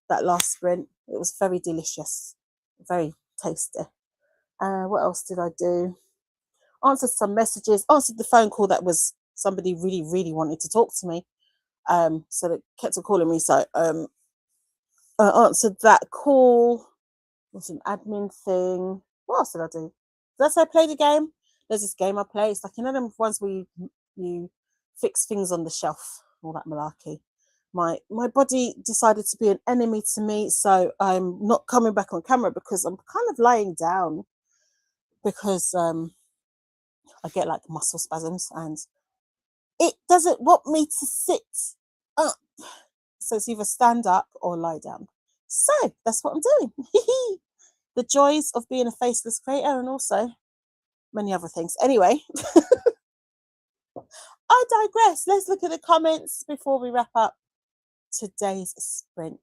that last sprint. It was very delicious, very tasty. What else did I do? Answered some messages, answered the phone call that was somebody really, really wanted to talk to me. So they kept on calling me. So I answered that call. It was an admin thing. What else did I do? Did I say I played a game? There's this game I play. It's like, you know, them ones where you fix things on the shelf, all that malarkey. My body decided to be an enemy to me, so I'm not coming back on camera because I'm kind of lying down because I get like muscle spasms and it doesn't want me to sit up. So it's either stand up or lie down. So that's what I'm doing. The joys of being a faceless creator and also many other things. Anyway, I digress. Let's look at the comments before we wrap up today's sprint.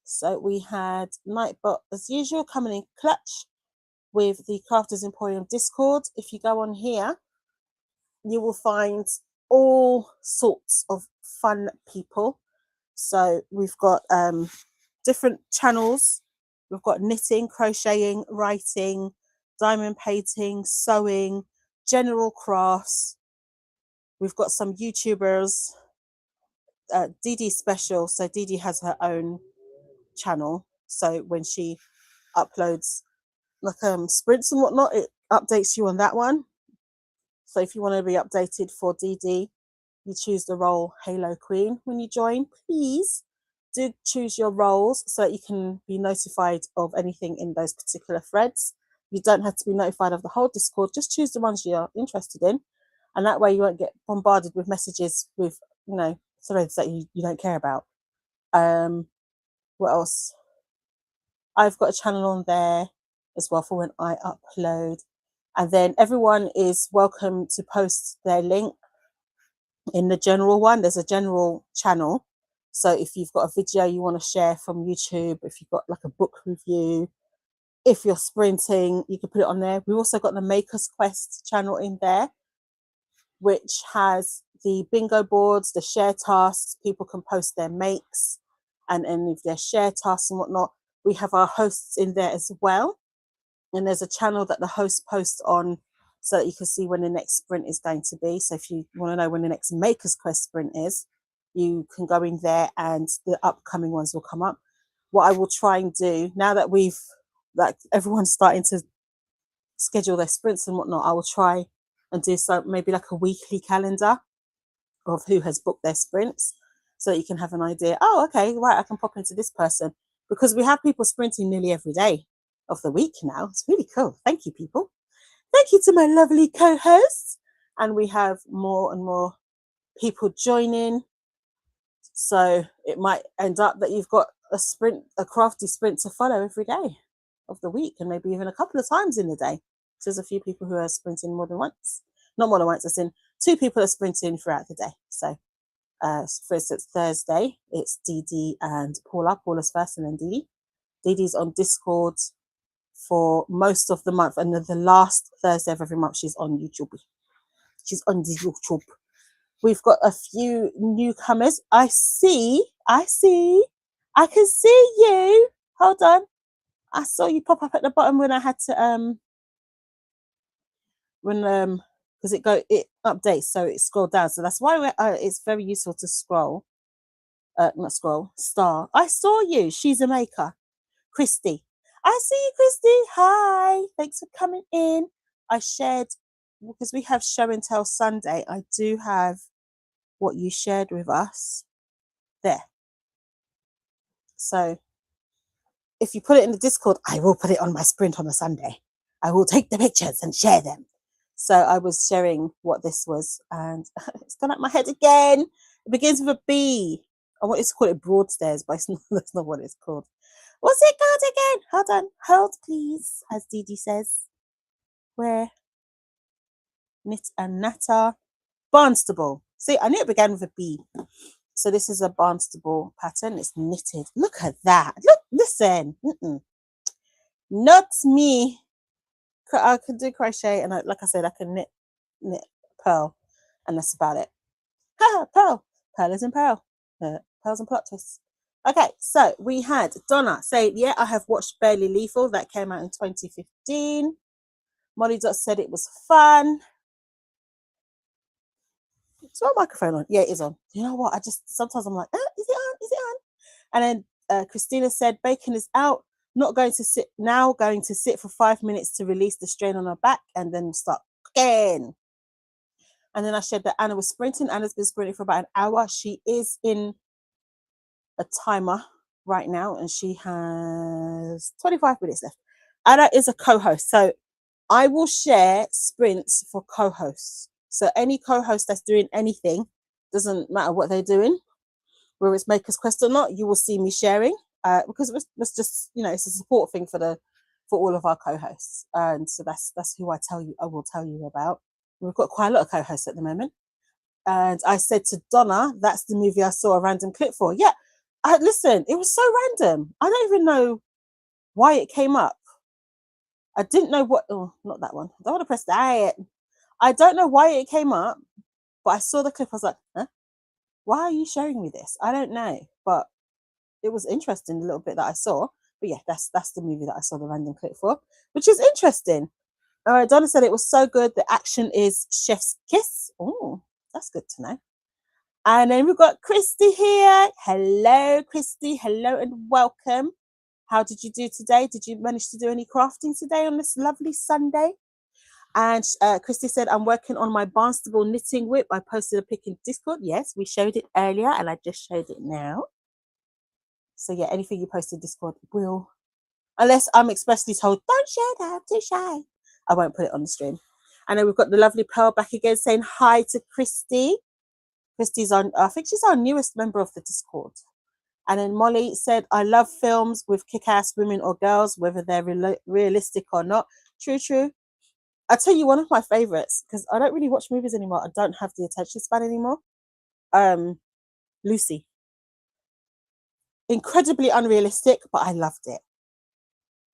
So we had Nightbot as usual coming in clutch with the Crafters Emporium Discord. If you go on here, you will find all sorts of fun people. So we've got different channels. We've got knitting, crocheting, writing, diamond painting, sewing, general crafts. We've got some YouTubers, Dee Dee Special. So Dee Dee has her own channel. So when she uploads like sprints and whatnot, it updates you on that one. So if you want to be updated for Dee Dee, you choose the role Halo Queen when you join. Please do choose your roles so that you can be notified of anything in those particular threads. You don't have to be notified of the whole Discord. Just choose the ones you're interested in. And that way you won't get bombarded with messages with, you know, threads that you don't care about. What else? I've got a channel on there as well for when I upload. And then everyone is welcome to post their link in the general one. There's a general channel. So if you've got a video you want to share from YouTube, if you've got like a book review, if you're sprinting, you can put it on there. We've also got the Maker's Quest channel in there, which has the bingo boards, the share tasks. People can post their makes and if their share tasks and whatnot. We have our hosts in there as well. And there's a channel that the host posts on so that you can see when the next sprint is going to be. So if you want to know when the next Maker's Quest sprint is, you can go in there and the upcoming ones will come up. What I will try and do, now that everyone's starting to schedule their sprints and whatnot, I will try and do maybe like a weekly calendar of who has booked their sprints so that you can have an idea. Oh, okay, right, I can pop into this person because we have people sprinting nearly every day of the week now. It's really cool. Thank you, people. Thank you to my lovely co-hosts. And we have more and more people joining. So it might end up that you've got a crafty sprint to follow every day of the week and maybe even a couple of times in the day. So there's a few people who are sprinting more than once. Not more than once, as in 2 people are sprinting throughout the day. So for instance, Thursday, it's Dee Dee and Paula. Paula's first and then Dee Dee. Dee Dee's on Discord for most of the month, and then the last Thursday of every month she's on YouTube. She's on the YouTube. We've got a few newcomers. I can see you. Hold on, I saw you pop up at the bottom when I had to because it updates, so it scrolled down. So that's why it's very useful to scroll. Not scroll, star. I saw you. She's a maker. Christy. I see you, Christy. Hi. Thanks for coming in. I shared, because we have show and tell Sunday, I do have what you shared with us there. So if you put it in the Discord, I will put it on my sprint on a Sunday. I will take the pictures and share them. So I was sharing what this was, and it's gone out my head again. It begins with a B. I wanted to call it Broadstairs, but it's not, that's not what it's called. What's it called again? Hold on. Hold, please, as Dee Dee says. Where? Knit and Natter. Barnstable. See, I knew it began with a B. So this is a Barnstable pattern. It's knitted. Look at that. Look, listen. Not me. I can do crochet, and like I said, I can knit pearl, and that's about it. Pearl. Pearl is in pearl. Pearls and plot twists. Okay, so we had Donna say, yeah, I have watched Barely Lethal. That came out in 2015. Molly Dot said it was fun. Is my microphone on? Yeah, it is on. You know what? Sometimes I'm like, is it on? Is it on? And then Christina said, bacon is out. Not going to sit now, going to sit for 5 minutes to release the strain on her back and then start again. And then I shared that Anna was sprinting. Anna's been sprinting for about an hour. She is in a timer right now and she has 25 minutes left. Anna is a co-host. So I will share sprints for co-hosts. So any co-host that's doing anything, doesn't matter what they're doing, whether it's Maker's Quest or not, you will see me sharing because it was just, it's a support thing for all of our co-hosts. And so that's who I will tell you about. We've got quite a lot of co-hosts at the moment. And I said to Donna, that's the movie I saw a random clip for. Yeah, listen, it was so random. I don't even know why it came up. I didn't know not that one. I don't want to press that. I don't know why it came up, but I saw the clip. I was like, huh? Why are you showing me this? I don't know, but it was interesting, a little bit that I saw. But yeah, that's the movie that I saw the random clip for, which is interesting. Donna said it was so good. The action is chef's kiss. Oh, that's good to know. And then we've got Christy here. Hello, Christy. Hello and welcome. How did you do today? Did you manage to do any crafting today on this lovely Sunday? And Christy said, I'm working on my Barnstable knitting whip. I posted a pic in Discord. Yes, we showed it earlier and I just showed it now. So yeah, anything you post in Discord will, unless I'm expressly told, don't share that, I'm too shy, I won't put it on the stream. And then we've got the lovely Pearl back again saying hi to Christy. Christy's I think she's our newest member of the Discord. And then Molly said, I love films with kick-ass women or girls, whether they're realistic or not. True. I'll tell you one of my favorites, because I don't really watch movies anymore. I don't have the attention span anymore. Lucy. Incredibly unrealistic, but I loved it.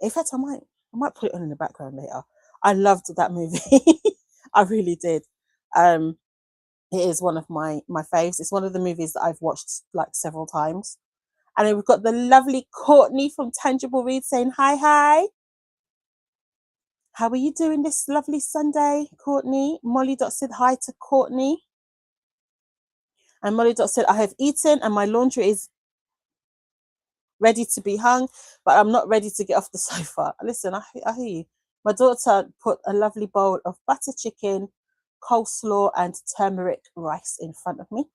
In fact, I might put it on in the background later. I loved that movie. I really did. It is one of my faves. It's one of the movies that I've watched like several times. And then we've got the lovely Courtney from Tangible Read saying hi. How are you doing this lovely Sunday, Courtney? Molly Dot said hi to Courtney. And Molly Dot said, I have eaten and my laundry is ready to be hung, but I'm not ready to get off the sofa. Listen, I hear you. My daughter put a lovely bowl of butter chicken, coleslaw, and turmeric rice in front of me.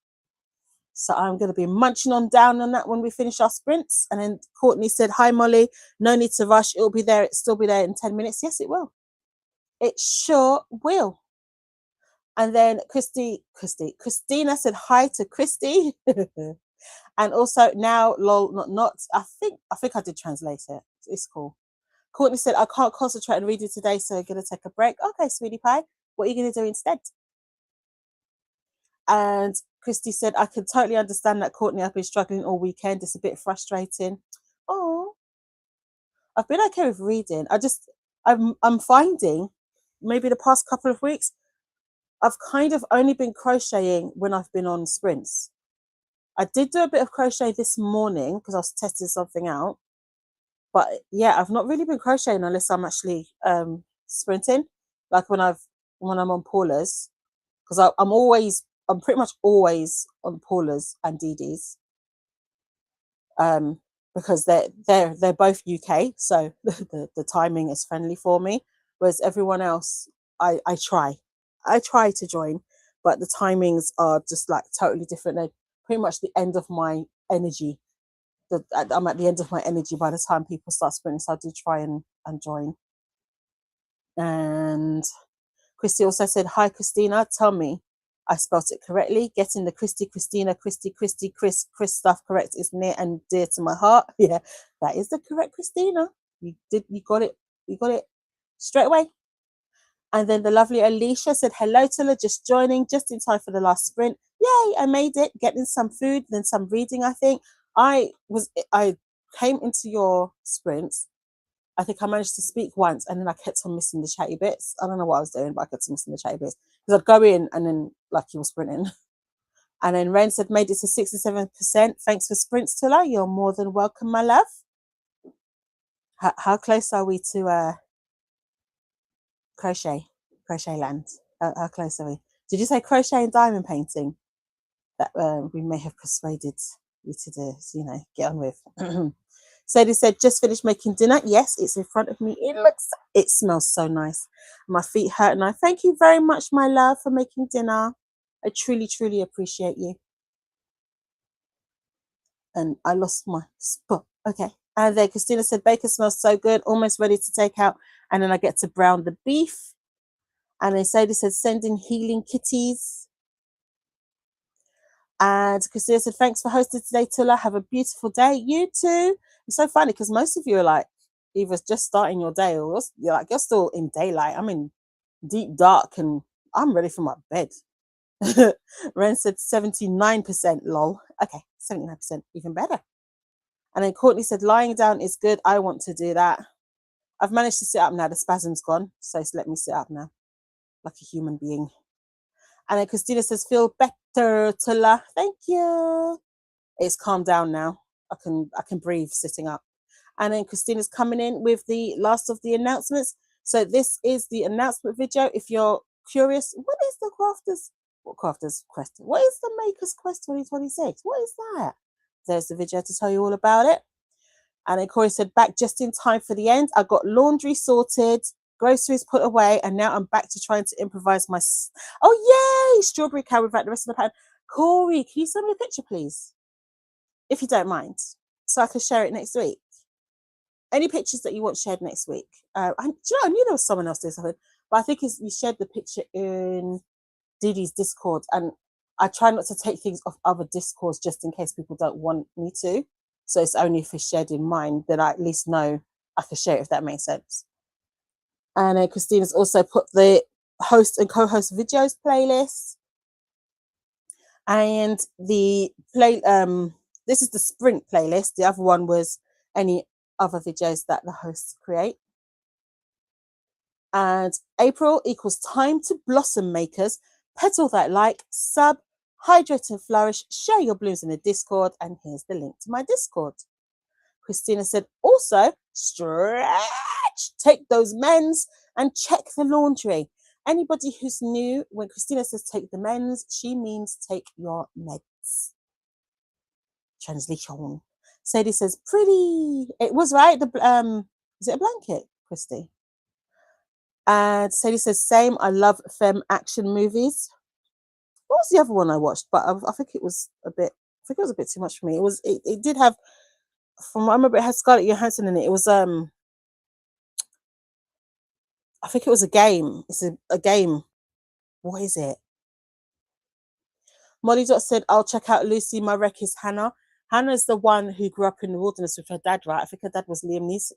So I'm going to be munching down on that when we finish our sprints. And then Courtney said, hi, Molly. No need to rush. It'll still be there in 10 minutes. Yes, it will. It sure will. And then Christina said hi to Christy. And also now, lol, not. I think I did translate it. It's cool. Courtney said, I can't concentrate on reading today, so I'm going to take a break. Okay, sweetie pie. What are you going to do instead? And Christy said, I can totally understand that, Courtney. I've been struggling all weekend. It's a bit frustrating. Oh, I've been okay with reading. I'm finding maybe the past couple of weeks, I've kind of only been crocheting when I've been on sprints. I did do a bit of crochet this morning because I was testing something out. But yeah, I've not really been crocheting unless I'm actually sprinting, like when I'm on Paula's, because I'm pretty much always on Paula's and DD's, because they're both UK, so the timing is friendly for me. Whereas everyone else, I try to join, but the timings are just like totally different. They're pretty much the end of my energy I'm at the end of my energy by the time people start sprinting, so I do try and join. And Christy also said, "Hi, Christina. Tell me, I spelt it correctly. Getting the Christina, Chris stuff correct is near and dear to my heart." Yeah, that is the correct Christina. You got it. You got it straight away. And then the lovely Alicia said, "Hello, Tula, just joining, just in time for the last sprint. Yay, I made it. Getting some food, then some reading, I think. I came into your sprints. I think I managed to speak once, and then I kept on missing the chatty bits. I don't know what I was doing, but I kept on missing the chatty bits. Because I'd go in, and then, like, you were sprinting. And then Ren said, "Made it to 67%. Thanks for sprints, Tula. You're more than welcome, my love." How close are we to crochet land? How close are we? Did you say crochet and diamond painting that we may have persuaded you to do? So, get on with. Sadie said, "Just finished making dinner." Yes, it's in front of me. It smells so nice. My feet hurt now. Thank you very much, my love, for making dinner. I truly, truly appreciate you. And I lost my spot. Okay. And then Christina said, "Bacon smells so good, almost ready to take out. And then I get to brown the beef." And then Sadie said, "Sending healing kitties." And Christina said, "Thanks for hosting today, Tula. Have a beautiful day." You too. It's so funny because most of you are like either just starting your day or you're still in daylight. I'm in deep dark and I'm ready for my bed. Ren said 79%, lol. Okay, 79%, even better. And then Courtney said, "Lying down is good. I want to do that." I've managed to sit up now. The spasm's gone. So it's let me sit up now like a human being. And then Christina says, "Feel better, Tula." Thank you. It's calmed down now. I can breathe sitting up. And then Christina's coming in with the last of the announcements. So this is the announcement video. If you're curious, what is the crafters quest? What is the makers quest 2026? What is that? There's the video to tell you all about it. And then Corey said, "Back just in time for the end. I got laundry sorted, groceries put away, and now I'm back to trying to improvise my..." Oh, yay! Strawberry cow without the rest of the pattern. Corey, can you send me a picture, please? If you don't mind, so I can share it next week. Any pictures that you want shared next week? I knew there was someone else doing something, but I think you shared the picture in Dee Dee's Discord, and I try not to take things off other Discords just in case people don't want me to. So it's only if it's shared in mine that I at least know I can share it, if that makes sense. And Christina's also put the host and co-host videos playlist. And the this is the sprint playlist. The other one was any other videos that the hosts create. And April equals time to blossom, makers. Petal that like, sub, hydrate and flourish, share your blooms in the Discord, and here's the link to my Discord. Christina said, "Also, stretch, take those men's and check the laundry." Anybody who's new, when Christina says take the men's, she means take your meds. Translation. Sadie says, "Pretty." It was right. Is it a blanket, Christy? And Sadie says, "Same. I love femme action movies." What was the other one I watched? But I think it was a bit. I think it was a bit too much for me. It did have, from what I remember, it had Scarlett Johansson in it. It was I think it was a game. It's a game. What is it? Molly Dot said, "I'll check out Lucy. My wreck is Hannah." Hannah's the one who grew up in the wilderness with her dad, right? I think her dad was Liam Neeson.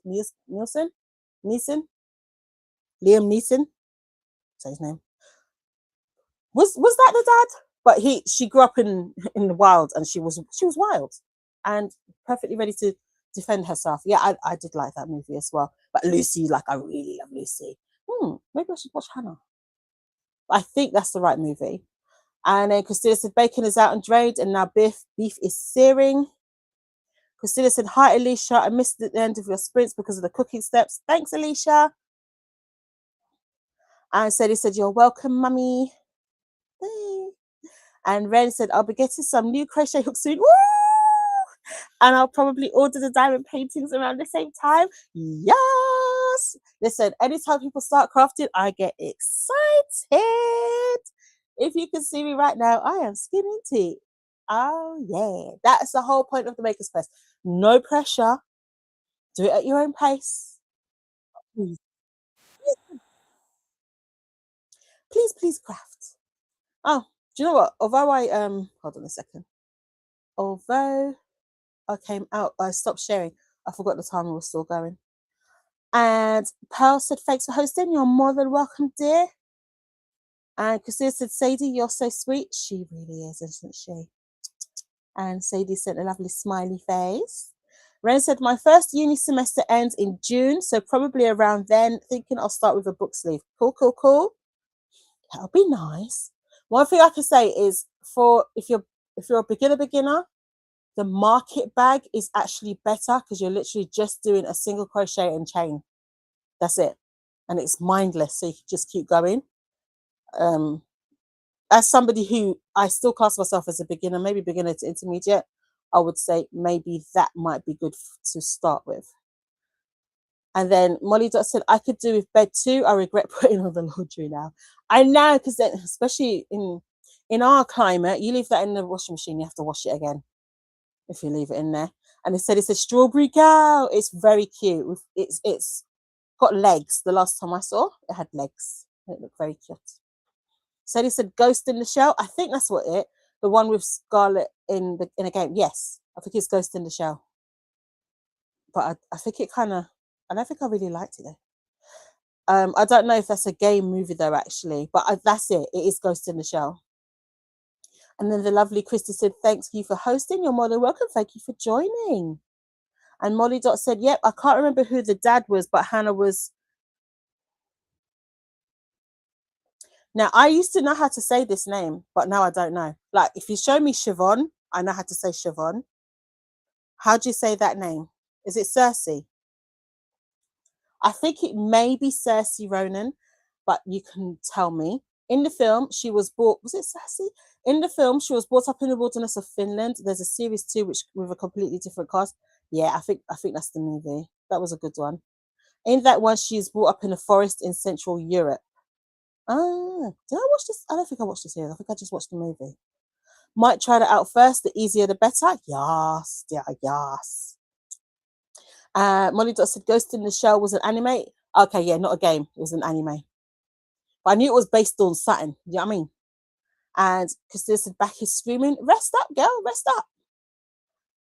Liam Neeson. Say his name. Was that the dad? But she grew up in the wild, and she was wild and perfectly ready to defend herself. Yeah, I did like that movie as well. But Lucy, like, I really love Lucy. Maybe I should watch Hannah. I think that's the right movie. And then Christina said, "Bacon is out and drained, and now beef is searing." Christina said, "Hi, Alicia. I missed the end of your sprints because of the cooking steps." Thanks, Alicia. And Sadie said, "You're welcome, mummy." And Ren said, "I'll be getting some new crochet hooks soon. Woo! And I'll probably order the diamond paintings around the same time." Yes. Listen, anytime people start crafting, I get excited. If you can see me right now, I am skinning tea. Oh yeah, that's the whole point of the Makers Quest. No pressure. Do it at your own pace. Please, please, please craft. Oh, do you know what? Although I hold on a second. Although I came out, I stopped sharing. I forgot the timer was still going. And Pearl said, thanks for hosting. You're more than welcome, dear. And Christina said, Sadie, you're so sweet. She really is, isn't she? And Sadie sent a lovely smiley face. Ren said, my first uni semester ends in June, so probably around then, thinking I'll start with a book sleeve. Cool, cool, cool. That'll be nice. One thing I can say is for if you're a beginner, the market bag is actually better because you're literally just doing a single crochet and chain. That's it. And it's mindless, so you can just keep going. As somebody who I still class myself as a beginner, maybe beginner to intermediate, I would say maybe that might be good to start with. And then Molly Dot said, I could do with bed too. I regret putting on the laundry now. I know, because then, especially in our climate, you leave that in the washing machine, you have to wash it again if you leave it in there. And they said it's a strawberry gal. It's very cute. It's got legs. The last time I saw, it had legs. It looked very cute. So he said Ghost in the Shell. I think that's what it. The one with Scarlet in a game. Yes, I think it's Ghost in the Shell. But I think it kind of. I don't think I really liked it though. I don't know if that's a game movie though, actually. But that's it. It is Ghost in the Shell. And then the lovely Christy said, thanks you for hosting. You're more than welcome. Thank you for joining. And Molly Dot said, yep, I can't remember who the dad was, but Hannah was. Now, I used to know how to say this name, but now I don't know. Like, if you show me Siobhan, I know how to say Siobhan. How do you say that name? Is it Cersei? I think it may be Cersei Ronan, but you can tell me. In the film, she was brought, was it Cersei? In the film, she was brought up in the wilderness of Finland. There's a series 2 which with a completely different cast. Yeah, I think that's the movie. That was a good one. In that one, she's brought up in a forest in Central Europe. Oh, did I watch this? I don't think I watched the series. I think I just watched the movie. Might try that out first. The easier, the better. Yes, yeah, yes. Molly Dot said Ghost in the Shell was an anime. Okay, yeah, not a game. It was an anime. But I knew it was based on something. You know what I mean? And Christina said back is screaming, rest up, girl, rest up.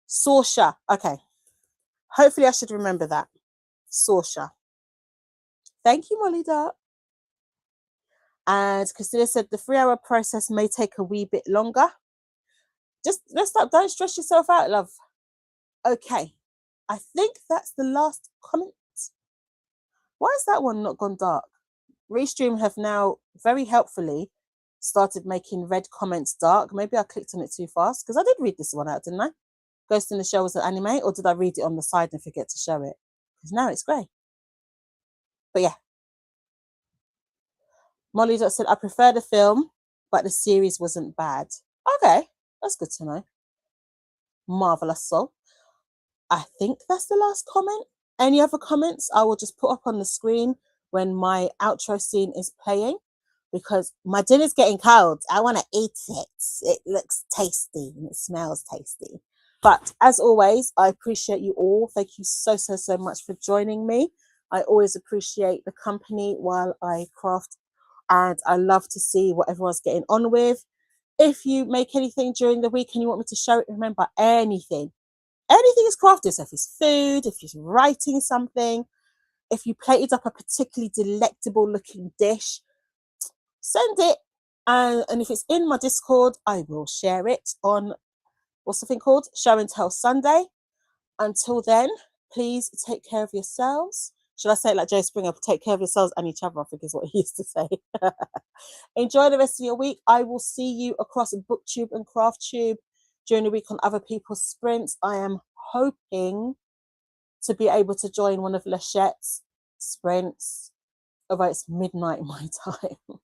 Sorsha. Okay. Hopefully I should remember that. Sorsha. Thank you, Molly Dot. And Christina said the 3-hour process may take a wee bit longer. Just rest up. Don't stress yourself out, love. Okay. I think that's the last comment. Why has that one not gone dark? Restream have now very helpfully started making red comments dark. Maybe I clicked on it too fast because I did read this one out, didn't I? Ghost in the Shell was an anime, or did I read it on the side and forget to show it? Because now it's grey. But yeah. Molly Dot said, I prefer the film, but the series wasn't bad. Okay, that's good to know. Marvelous. So I think that's the last comment. Any other comments I will just put up on the screen when my outro scene is playing, because my dinner's getting cold. I want to eat it. It looks tasty and it smells tasty. But as always, I appreciate you all. Thank you so much for joining me. I always appreciate the company while I craft, and I love to see what everyone's getting on with. If you make anything during the week and you want me to show it, remember, anything is crafted. So if it's food, if you're writing something, if you plated up a particularly delectable looking dish, send it. And if it's in my Discord, I will share it on, what's the thing called? Show and Tell Sunday. Until then, please take care of yourselves. Should I say it like Joe Springer? Take care of yourselves and each other, I think is what he used to say. Enjoy the rest of your week. I will see you across BookTube and CraftTube during the week on other people's sprints. I am hoping to be able to join one of Lachette's sprints, although it's midnight my time.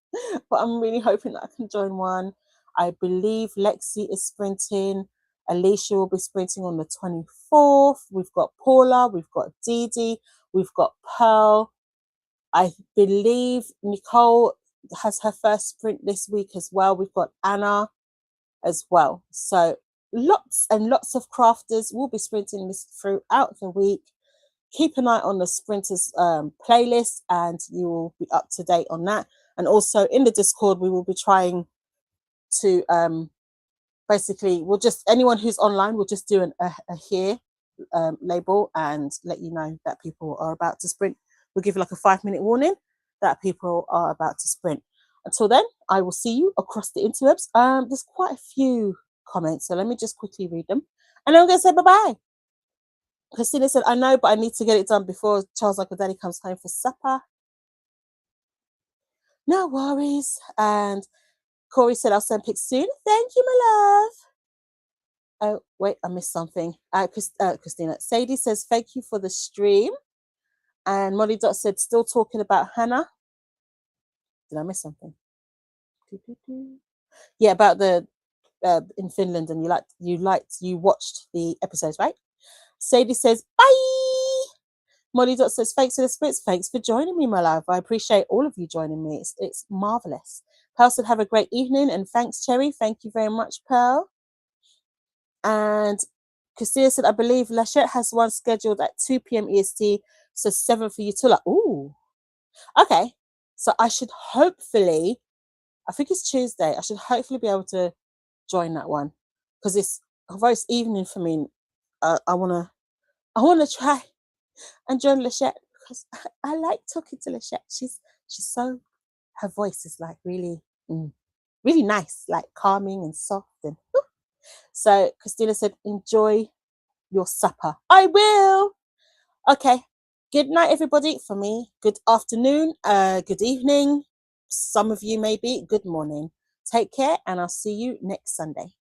But I'm really hoping that I can join one. I believe Lexi is sprinting. Alicia will be sprinting on the 24th. We've got Paula, we've got Dee Dee, we've got Pearl. I believe Nicole has her first sprint this week as well. We've got Anna as well. So lots and lots of crafters will be sprinting this throughout the week. Keep an eye on the sprinters playlist and you will be up to date on that. And also in the Discord, we will be trying to basically, we'll just, anyone who's online, we'll just do a here label and let you know that people are about to sprint. We'll give you like a 5-minute warning that people are about to sprint. Until then, I will see you across the interwebs. There's quite a few comments, so let me just quickly read them. And I'm going to say bye-bye. Christina said, I know, but I need to get it done before Charles Uncle Daddy comes home for supper. No worries. And Corey said, I'll send pics soon. Thank you, my love. Oh, wait, I missed something. Christina. Sadie says, thank you for the stream. And Molly Dot said, still talking about Hannah. Did I miss something? Yeah, about the in Finland, and you watched the episodes, right? Sadie says, bye. Molly Dot says, thanks for the splits. Thanks for joining me, my love. I appreciate all of you joining me. It's marvelous. Pearl said, have a great evening. And thanks, Cherry. Thank you very much, Pearl. And Christina said, I believe Lachette has one scheduled at 2 p.m. EST. So 7 for you to like. Ooh. Okay. So I should hopefully, I think it's Tuesday. I should hopefully be able to join that one. Because although it's evening for me, I wanna try and join Lachette because I like talking to Lachette. She's so, her voice is like really, really nice, like calming and soft. And so Christina said, enjoy your supper. I will. Okay. Good night, everybody. For me, good afternoon, good evening. Some of you maybe good morning. Take care, and I'll see you next Sunday.